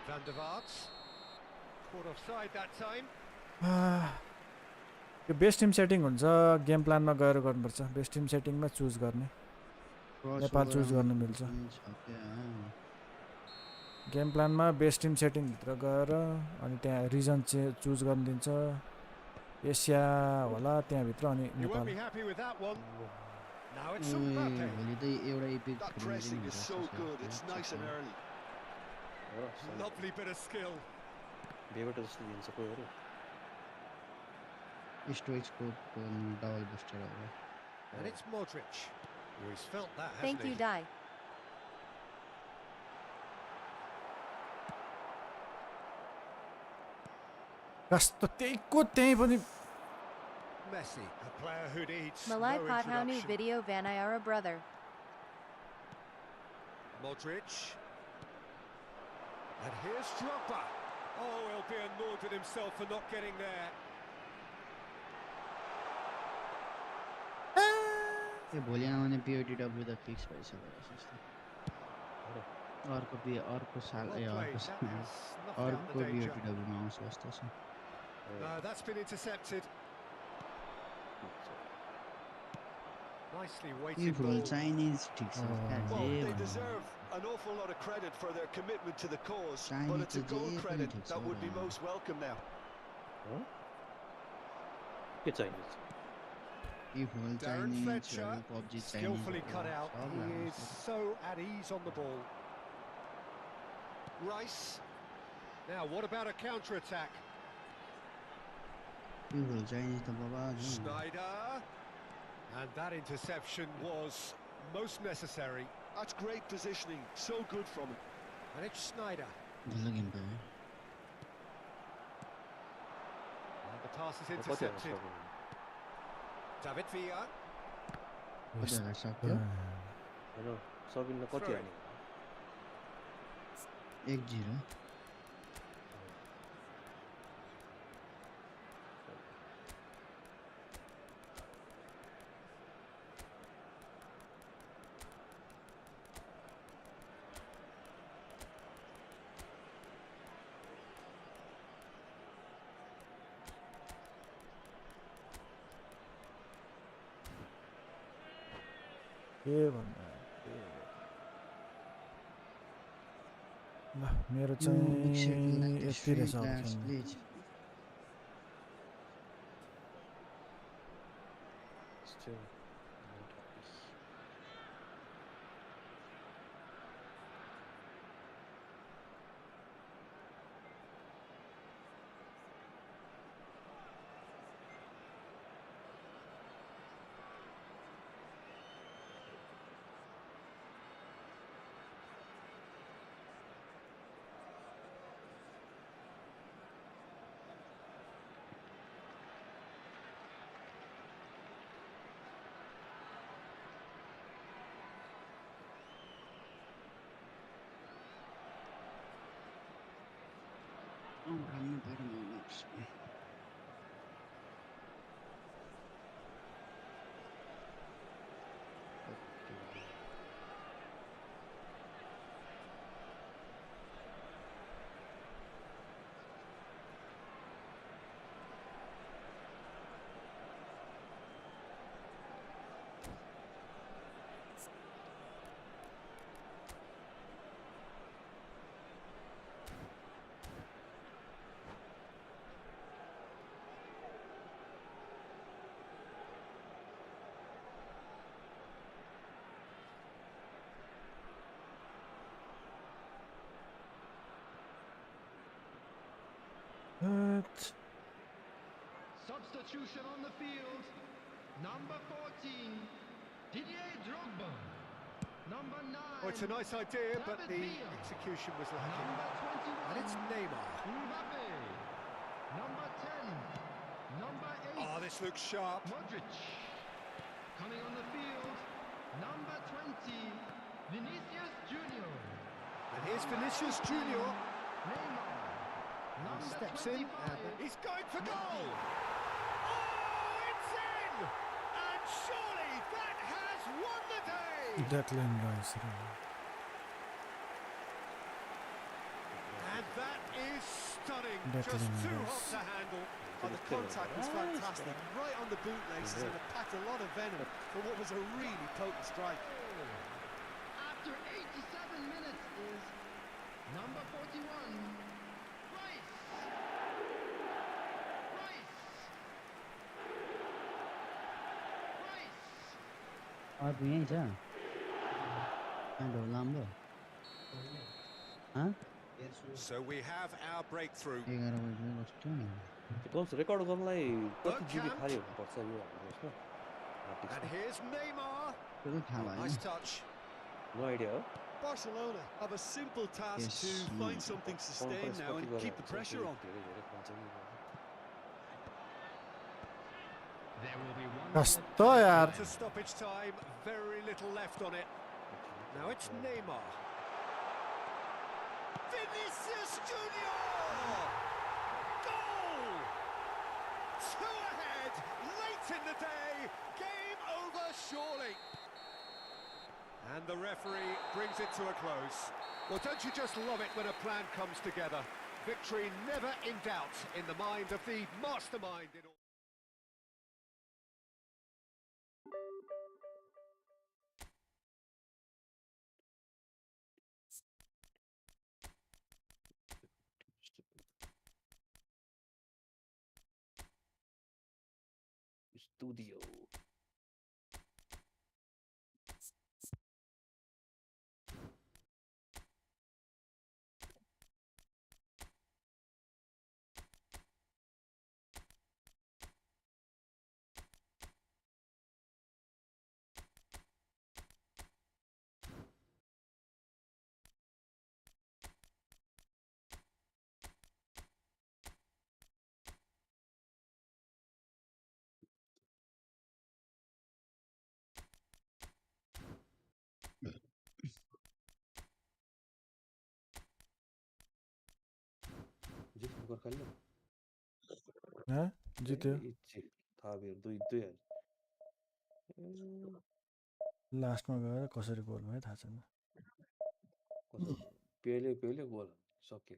Van der Vaart. Caught offside that time. Yo best Tim setting हुन्छ गेम प्लानमा गएर गर्नुपर्छ बेस्ट टिम सेटिङमा चुज गर्ने नेपाल चुज गर्न मिल्छ गेम प्लानमा बेस्ट टिम सेटिङभित्र गएर अनि त्यहाँ रिजन चुज गर्न दिन्छ एसिया होला त्यहाँभित्र अनि He won't Nepal be happy with that one. Now it's Mbappe. भोलि त एउटा EPIC That pressing is so good. It's nice and early. Lovely bit of skill. बेबाट जस्तो दिन्छ कोही अरे स्टोइचको डबल बुस्टर हो And it's Modric. Oh, he's felt that, hasn't Thank he? you die. कस्तो त्यहीको त्यहीँ पनि Messi, a player who needs Malai no Pathanu introduction. video Vanayara brother. Modric. And here's Drogba. Oh, he'll be annoyed with himself for not getting there. त्यो भोलि आउने पिओटिडब्ल्यू त fix भइसक्यो जस्तो अर्को साल Well ए played. अर्को That साल has snuffed out अर्को the danger. पिओटिडब्ल्यूमा आउँछ जस्तो छ No, that's been intercepted. Nicely yo weighted full ball. Chinese ठिक छ Well, they deserve an awful lot of credit for their commitment to the cause, but it's a goal credit that would be most welcome now. के चाहिन्छ यो फुल Darren Chinese Fletcher, PUBG skillfully cut out. He is so at ease on the ball. Rice. Now, what about a counter-attack? Yo full Chinese त बाबा Snyder. And that interception was most necessary. That's great positioning, so good from him. And it's Snyder. ढिलो game भयो And the pass is कति intercepted. David Villa. कतिवटा सक्यो होइन सबिनले कति हाल्यो 1-0 Well, के भन्दा ल मेरो You exactly चाहिँ like the यति रहेछ three अब players खेल्नु played. Still not happy. Oh, I'm better than this. Substitution on the field. Number 14, Didier Drogba. Number 9, Oh, it's a nice idea, but David the Villa. execution was lacking. Number 21, And it's Neymar. Mbappe. Number 10, number 8, Oh, this looks sharp. Modric. Coming on the field, number 20, Vinicius Junior. And here's Vinicius Junior. Neymar. He Number steps 25, in, and he's going for goal. Oh, it's in! And surely that has won the day. Declan Rice raw And that is stunning. Declan Just too Rice. hot to handle. Oh, the contact was fantastic, right on the bootlaces, and it packed a lot of venom for what was a really potent strike. after 87 minutes is number 41, Rice. Rice. Rice. अर्को यहीँ छ ढोलाम्बो So we have our breakthrough. 11 बजे कस्तो नि कौन record गर्नलाई कति जिबी Bergkamp. खाली हुनुपर्छ यो हाम्रो यसमा And here's Neymar. त्यो थाहा भएन Nice touch. नो आइडिया हो Barcelona have a simple task Yes, to no. find something sustained conference now कति and गरे keep the हुन्छ, pressure फेरि on. धेरै धेरै खान्छ नि यो। There will be one कस्तो यार To stoppage time, very little left on it. Now it's Neymar. Vinicius Junior! Goal! Two ahead, late in the day, game over surely. And the referee brings it to a close. Well, don't you just love it when a plan comes together? Victory never in doubt in the mind of the mastermind in all. Studio जित्नु गोर्खाली जित्यो इच्छे थाहा भयो दुई दुई हाल लास्टमा गएर कसरी गोल भयो थाहा छैन कसरी पेले पेले गोल सक्यो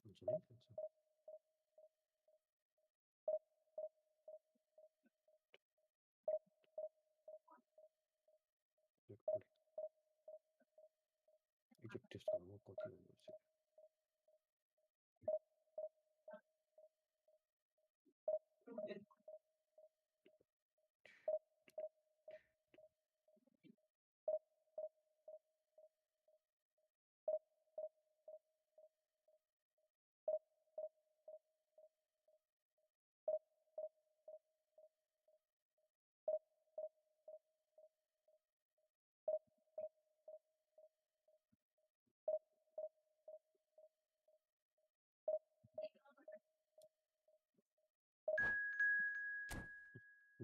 हुन्छ नि खेल्छ इजिप्ट टेस्ट गर्नु कति हुनुपर्छ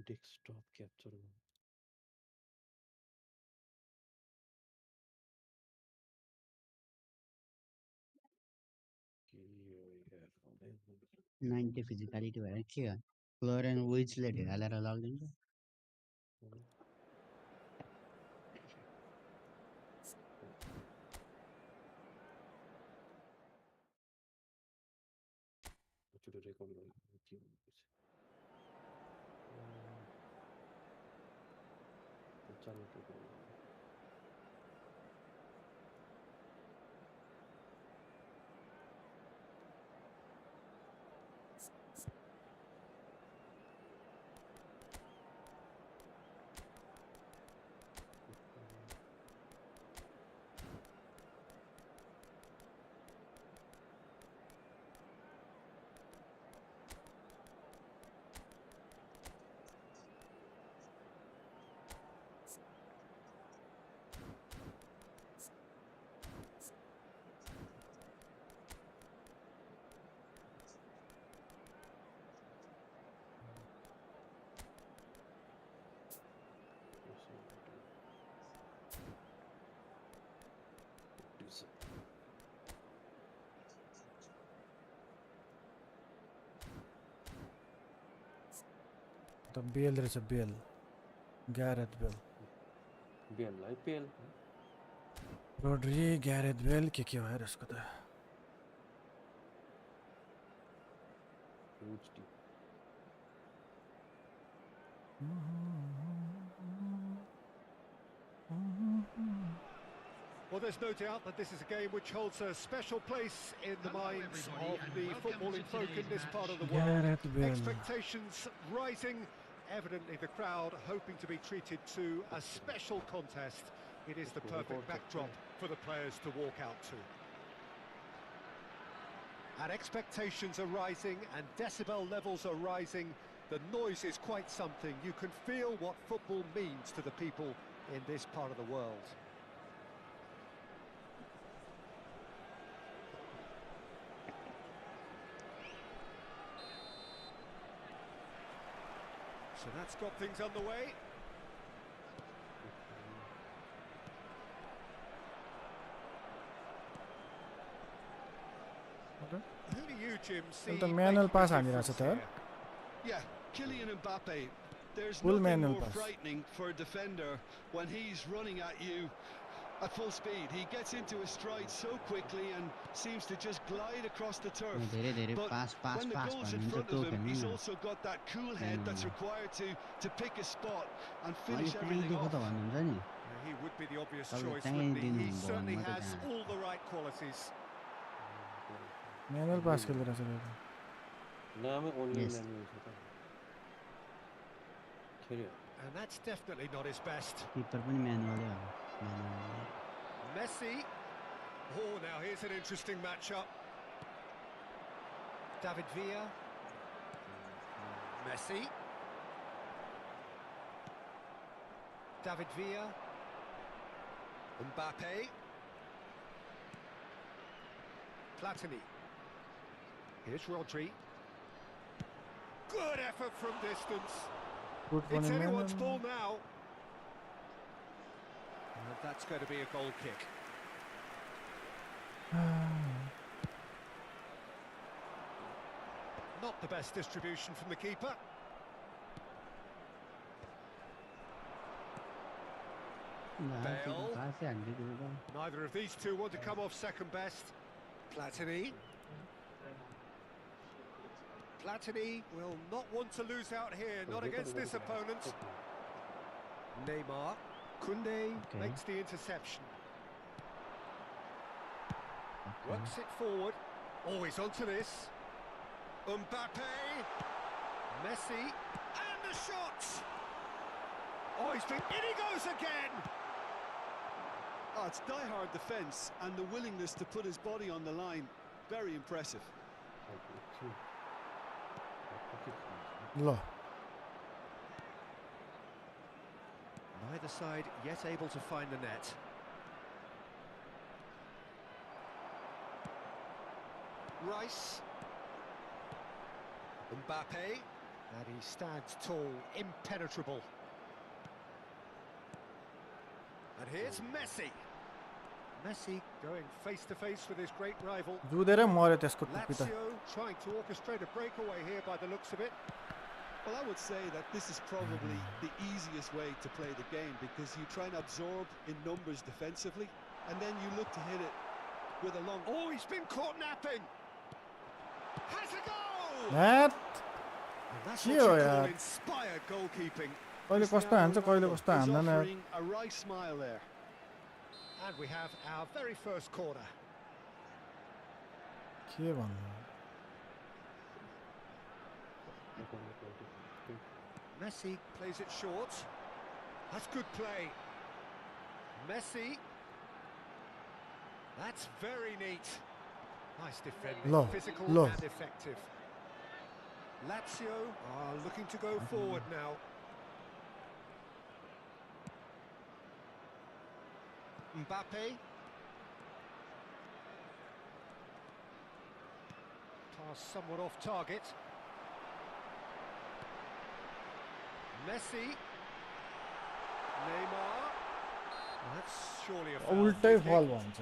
डेस्कटप क्याप्चर गर्नु के यो यार 90 फिजिकलिटी भएर के हो फ्लोर एन्ड विचले ढिलालेर लगिदिन्छ एकचोटि रेकर्ड गरेको के हुनुपर्छ चालु रेकर्ड गर्नु त बेल रहेछ बेल ग्यारेथ बेल बेललाई पेल रोड्री ग्यारेथ बेल के भयो यसको त huge team Well, there's no doubt that this is a game which holds a special place in the minds of the footballing folk in this part of the world. Gareth Bale Expectations rising, evidently the crowd hoping to be treated to a special contest. It is the perfect backdrop for the players to walk out to. And expectations are rising and decibel levels are rising. The noise is quite something. You can feel what football means to the people in this part of the world. So that's got things underway. Who do you, Jim, see त making manual the pass हानिरहेछ difference त here? Yeah, Kylian Mbappe. There's Full nothing manual more pass. frightening for a defender when he's running at you at full speed. He gets into a stride so quickly and seems to just glide across the turf. धेरै धेरै But pass pass when the pass goal's in भन्नुहुन्छ front त्यो of him, खेल्नु he's न also got that cool head that's required to pick a spot and मैले finish everything चाहिदिएको off. त भन्नुहुन्छ नि He would be the obvious तपाईँले choice, wouldn't he? चाहिदिनु He भयो भने certainly मात्रै has त्यहाँ all the right qualities. Manual pass खेलिरहेछ नामै ओन्ली Yes. म्यानुअल छ त खेल्यो And that's definitely not his best. किपर पनि म्यानुअलै हो manual Messi. Oh, now here's an interesting matchup. David Villa. Messi. David Villa. Mbappe. Platini. Here's Rodri. Good effort from distance. Good It's पनि anyone's manual ball now. And that's going to be a goal kick. Not the best distribution from the keeper. Bale. पासै हालिदिएको Neither of these two want to come off second best. Platini. Platini will not want to lose out here, not against this opponent. Neymar. Koundé makes the interception. Works it forward. Oh, he's onto this. Mbappe. Messi. And the shot! Oh, in he goes again! Oh, it's die-hard defence and the willingness to put his body on the line. Very impressive. ल Neither side yet able to find the net. Rice. Mbappe. And he stands tall, impenetrable. And here's Messi. Messi going face to face with his great rival. जुदेरै मर्यो त्यसको टुप्पी त Lazio trying to orchestrate a breakaway here by the looks of it. Well, I would say that this is probably the easiest way to play the game because you try and absorb in numbers defensively and then you look to hit it with a long... Oh, he's been caught napping. Has a goal! ह्याट And that's के what हो you यार call inspired goalkeeping. कहिले कस्तो हान्छ कहिले कस्तो He's हान्दैन offering a right smile there. And we have our very first corner. के भन्नु Messi plays it short. That's good play. Messi. That's very neat. Nice defending, Low, physical low. and effective. Lazio are looking to go forward now. Mbappe. Pass somewhat off target. Messi. Neymar. That's surely a foul. उल्टै free फल kick. भन्छ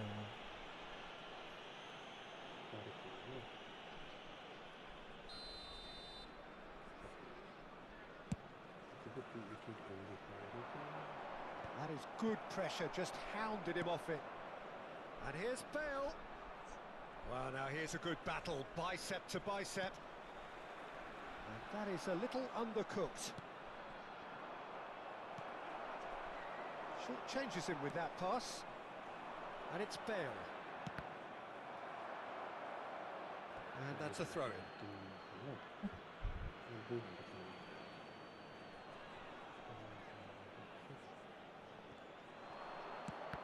That is good pressure, just hounded him off it. And here's Bale. Well, now here's a good battle, bicep to bicep. And that is a little undercooked. Short changes him with that pass. And it's Bale. And that's a throw-in.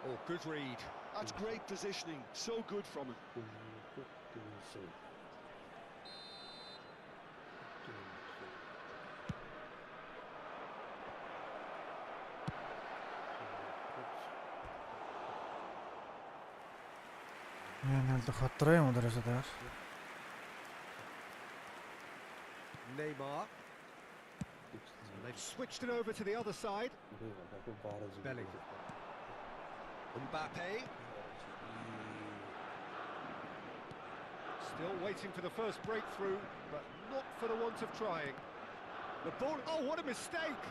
Oh, good read. That's great positioning. So good from him. यहाँ त खतरै हुँदो रहेछ त यार Neymar. They've switched it over to the other side. Bellingham. Mbappe. Still waiting for the first breakthrough, but not for the want of trying. The ball, oh, what a mistake!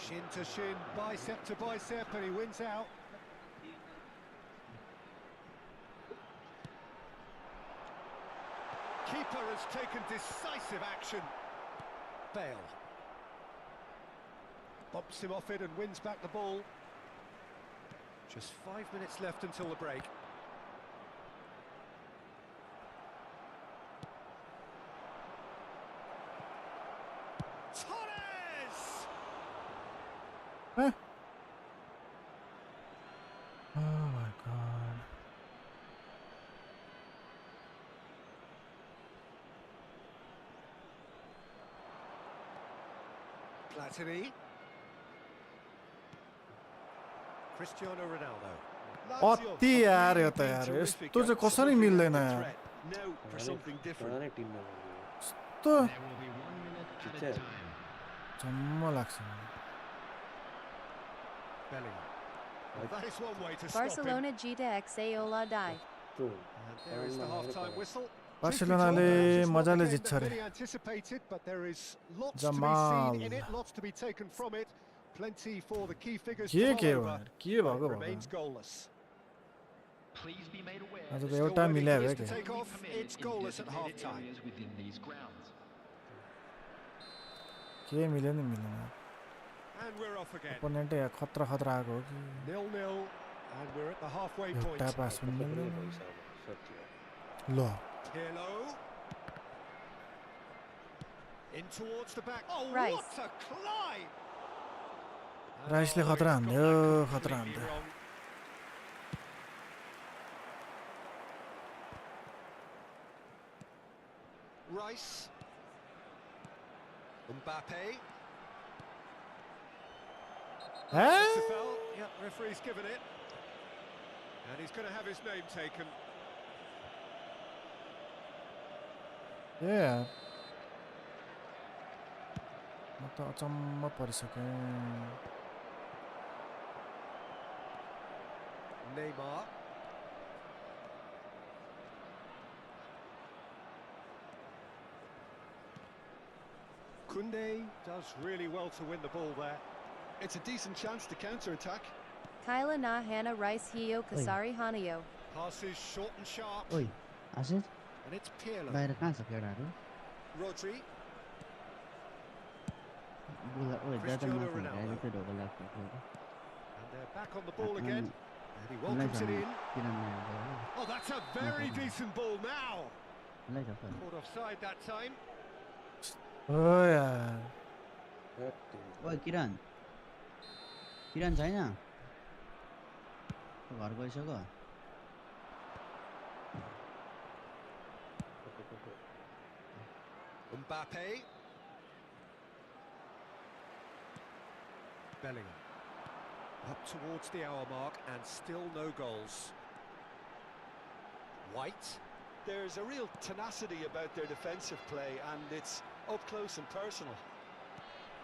Shin to shin, bicep to bicep, and he wins out. Keeper has taken decisive action. Bale. Bumps him off it and wins back the ball. Just 5 minutes left until the break. Torres! Huh? Oh my god Platini. Cristiano Ronaldo. अति यार यो त यार यस्तो चाहिँ कसरी मिल्दैन यार Now for something different. यस्तो There will be 1 minute added time. Jammu लाग्छ Bellingham. Well, that is one way to stop him. Barcelona Gita Xaola die. And there is the half-time whistle. बार्सिलोनाले मजाले जित्छ रे Really anticipated, but there is lots to be Jamal. seen in it, lots to be taken from it. Plenty for the key figures के to के follow हो over. यार के भएको It भयो remains goalless. Please be made aware आज that त Still एउटा waiting मिल्या for भयो this to क्या take only off. permitted It's in goalless at designated half-time. areas within these grounds. के मिल्यो नि मिलेन And we're off again. ओपोनेन्टै खतरा खतरा आएको हो कि 0-0, and we're at the halfway point. एउटा पास पनि मतलब पनि मिल्दैन भइसक्यो सच्ची हो ल Pirlo. In towards the back. Oh, Rice. what a climb! राइसले Oh, खतरा he's हान्थ्यो got that खतरा completely हान्थ्यो wrong. Rice. Mbappe. Huh? That's a foul. Yep, referee's given it. And he's going to have his name taken. Yeah. म त अचम्म परिसकेँ Neymar. Koundé does really well to win the ball there. It's a decent chance to counter-attack. Kyla na Hana Rice Hio Kasari Hanio. Passes short and sharp. ओइ Ashish And it's Pirlo. बाहिर कहाँ छ केटाहरू Rodri. बोला ओइ दादा Cristiano माथि Ronaldo. हेरेर चाहिँ ढोका लाग्छ And they're back on the ball again. And he Nice welcomes it one. in. Oh, that's a very decent ball now. Caught offside that time. हो यार ओइ किरण किरण छैन घर गइसक्यो Mbappe. Bellingham. Up towards the hour mark and still no goals. White. There's a real tenacity about their defensive play, and it's up close and personal.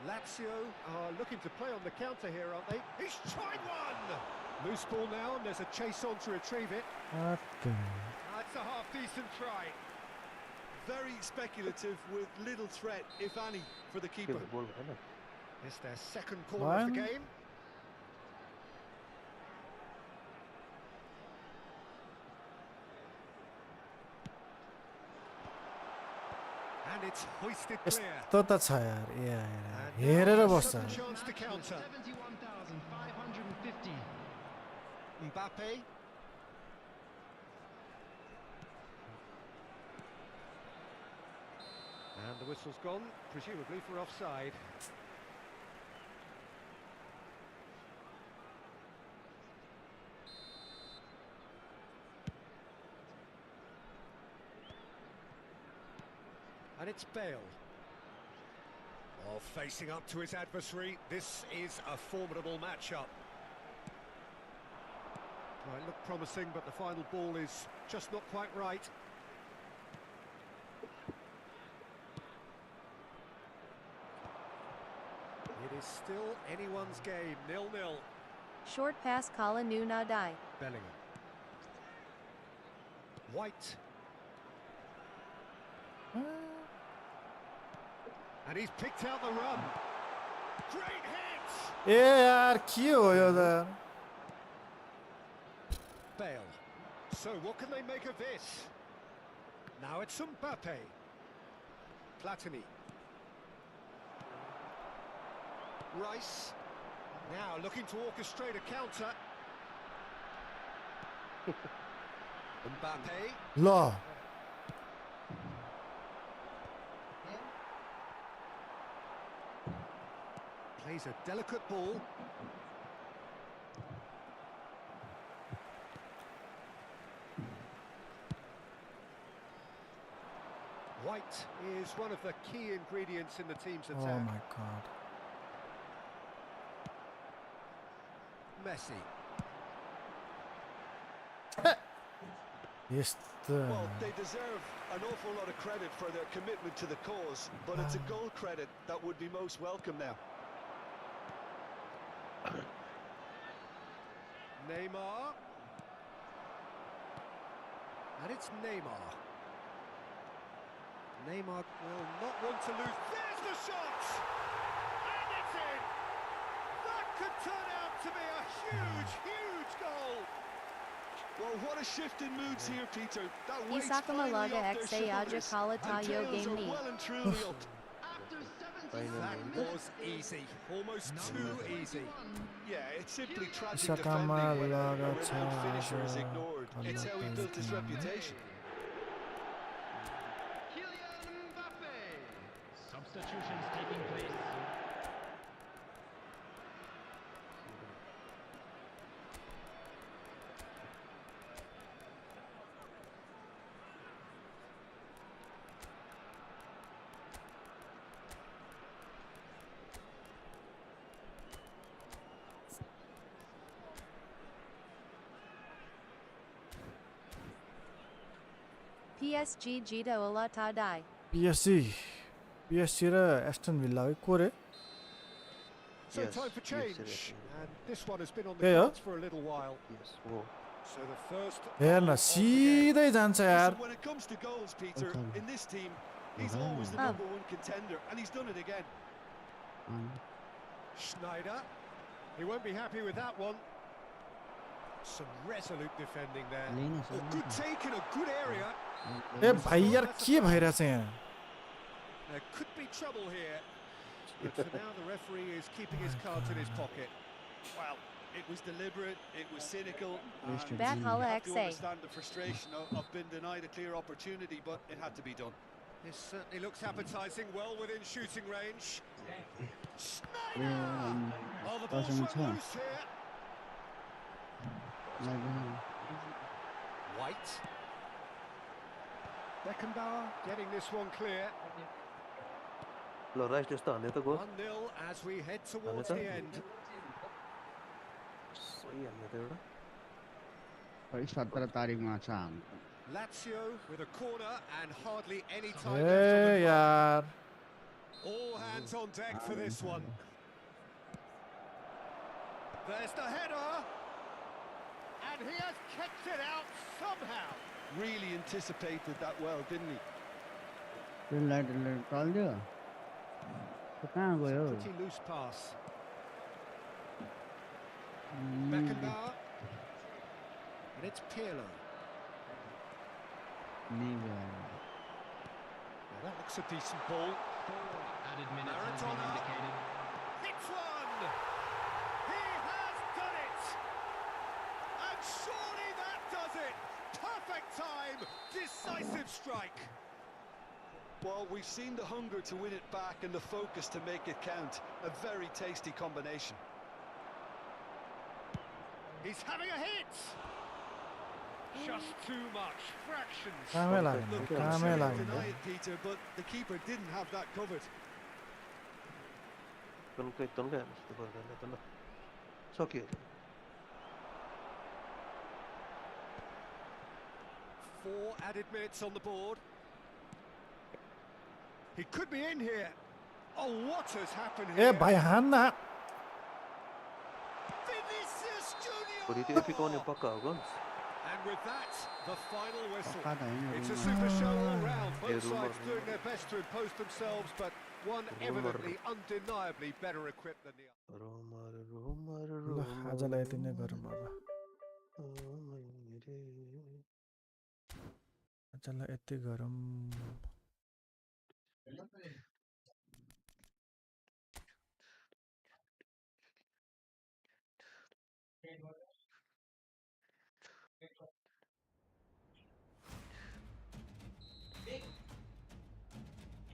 Lazio are looking to play on the counter here, aren't they? He's tried one! Loose ball now, and there's a chase on to retrieve it. That's a half-decent try. Very speculative with little threat, if any, for the keeper. गोल भएन It's their second corner of the One. game. And it's hoisted clear. यस्तो त छ यार ए यार And now हेरेर a बस्छ sudden chance to counter. 71,550. Mbappe. And the whistle's gone, presumably for offside. And it's Bale. Oh, facing up to his adversary. This is a formidable matchup. Might look promising, but the final ball is just not quite right. It is still anyone's game, 0-0. Short pass Kala Nu Na Dai. Bellingham. White. And he's picked out the run. Great hit! ए यार के हो यो त Bale. So what can they make of this? Now it's Mbappe. Platini. Rice. Now looking to orchestrate a counter. Mbappe. ल Plays a delicate ball. White is one of the key ingredients in the team's Oh attack. my god Messi. यस्तो Well, they deserve an awful lot of credit for their commitment to the cause, but it's a goal credit that would be most welcome now. Neymar. And it's Neymar. Neymar will not want to lose. There's the shot! And it's in! That could turn out to be a huge, huge goal! Well, what a shift in moods here, Peter. That weight's Isakama finally Laga off their Xe Aja shoulders. Kala The Tayo tails are Game well and truly up. After 70 Final That end. was easy, almost too easy. Yeah, it's simply tragic Isakama defending when a Laga renowned finisher is Aja ignored. It's how he Kala built his Tayo. reputation. Kylian Mbappe. Substitutions taking place. PSG Jita Ola Tadai. PSG raw Aston villa है को रे So Yes, time for yes, change, yes. and this one has been on the Yeah. cards for a little while. Yes, वो So the first हेर्न goal of the game. सिधै जान्छ यार Listen, when it comes to goals, Peter, Okay. in this team, he's Okay. always the Oh. number one contender, and he's done it again. Schneider, he won't be happy with that one. Some resolute defending there. Oh, good take in a good area. ए भाइ यार के भइरहेछ यहाँ There could be trouble here. But for now, the referee is keeping his cards in his pocket. Well, it was deliberate, it was cynical, and Bat you Hala have to XA. understand the frustration of being denied a clear opportunity, but it had to be done. This certainly looks appetising, well within shooting range. Schneider! Um, Oh, the ball's doesn't run turn. loose here. White. Beckenbauer getting this one clear. ल right यस्तो हान्ने त गो 1-0 as we head towards Another? the end. सही हान्ने त एउटा 17 तारिकमा छ हाम्रो Lazio with a corner and hardly any time A left on the clock. यार All hands on deck for this one. There's the header. And he has kept it out somehow. Really anticipated that well, didn't he? टल्दियो कहाँ गयो Pretty loose pass. Beckenbauer. And it's Pirlo. Now that looks a decent ball. Added minutes has been Maradona. indicated. Hits one. He has done it. And surely that does it. Perfect time. Decisive strike. Well, we've seen the hunger to win it back and the focus to make it count. A very tasty combination. He's having a hit. Just too much. Fractions. कामै Look, लाग्यो I'm कामै sure you लाग्यो deny it, Peter, but the keeper didn't have that covered. तन्कै तन्कै हान्नु जस्तो गर्दैन त ल सकियो 4 added minutes on the board. He could be in here. Oh, what has happened A here? भाइ हान्न Vinicius भोलि त्यो एपिक आउने Junior. पक्का हो गो And with that, the final whistle. पक्का त होइन It's a रुममा। super show all round. Both Yeah, sides rumor. doing their best to impose themselves, but one Rumor. evidently, undeniably better equipped than the other. रोमर रोमर ल रोमर आजलाई यति नै गरौँ अब आजलाई यति गरौँ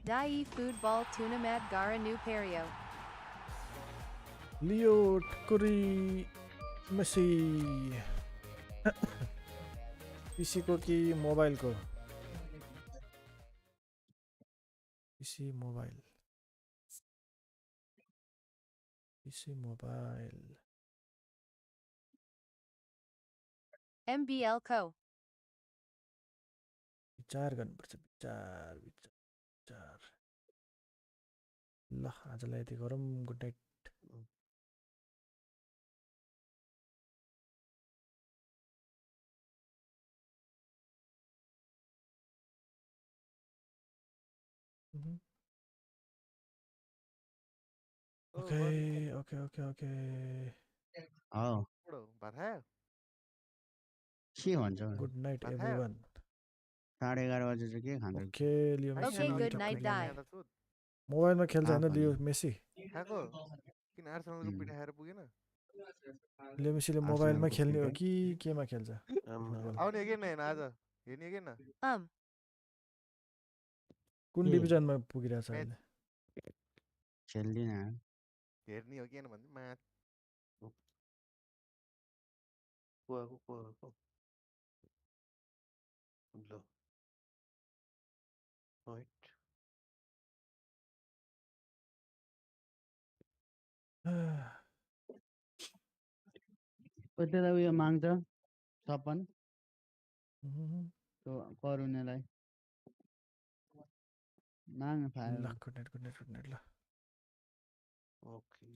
Da eFootball Tournament Gara Nu Perio. लियो टुकुरी Messi PC को कि mobile को पीसी मोबाइल MBL Co. विचार गर्नुपर्छ विचार ल आजलाई यति गरौँ good night okay Oh. Bạn thế के भन्छ गुड नाइट भात एभ्री खायो? वान 11:30 बजे चाहिँ के खान्छ ओके लियो खाइस मेसी Okay, न? good टक्क night, लियो die. यहाँ त सुत। मोबाइलमा खेल्छ होइन हाफ लियो भन्यो। मेसी खाएको? किन आर्सेनलको पिठा खाएर पुगेन? लियो मेसीले आर्सेनलको मोबाइलमा खेल्ने हो पिठै। कि केमा खेल्छ आम्मा। फुटबल आउने कि होइन आज? हेर्ने कि होइन? कुन के? डिभिजनमा पुगिरहेछ म्याच अहिले खेल्दिनँ हेर्ने हो कि होइन भन्ने म्याच को ल राइट कति त उयो माग्छ सपन त्यो करुणेलाई माग्न ल पायो गुड नाइट ल ओके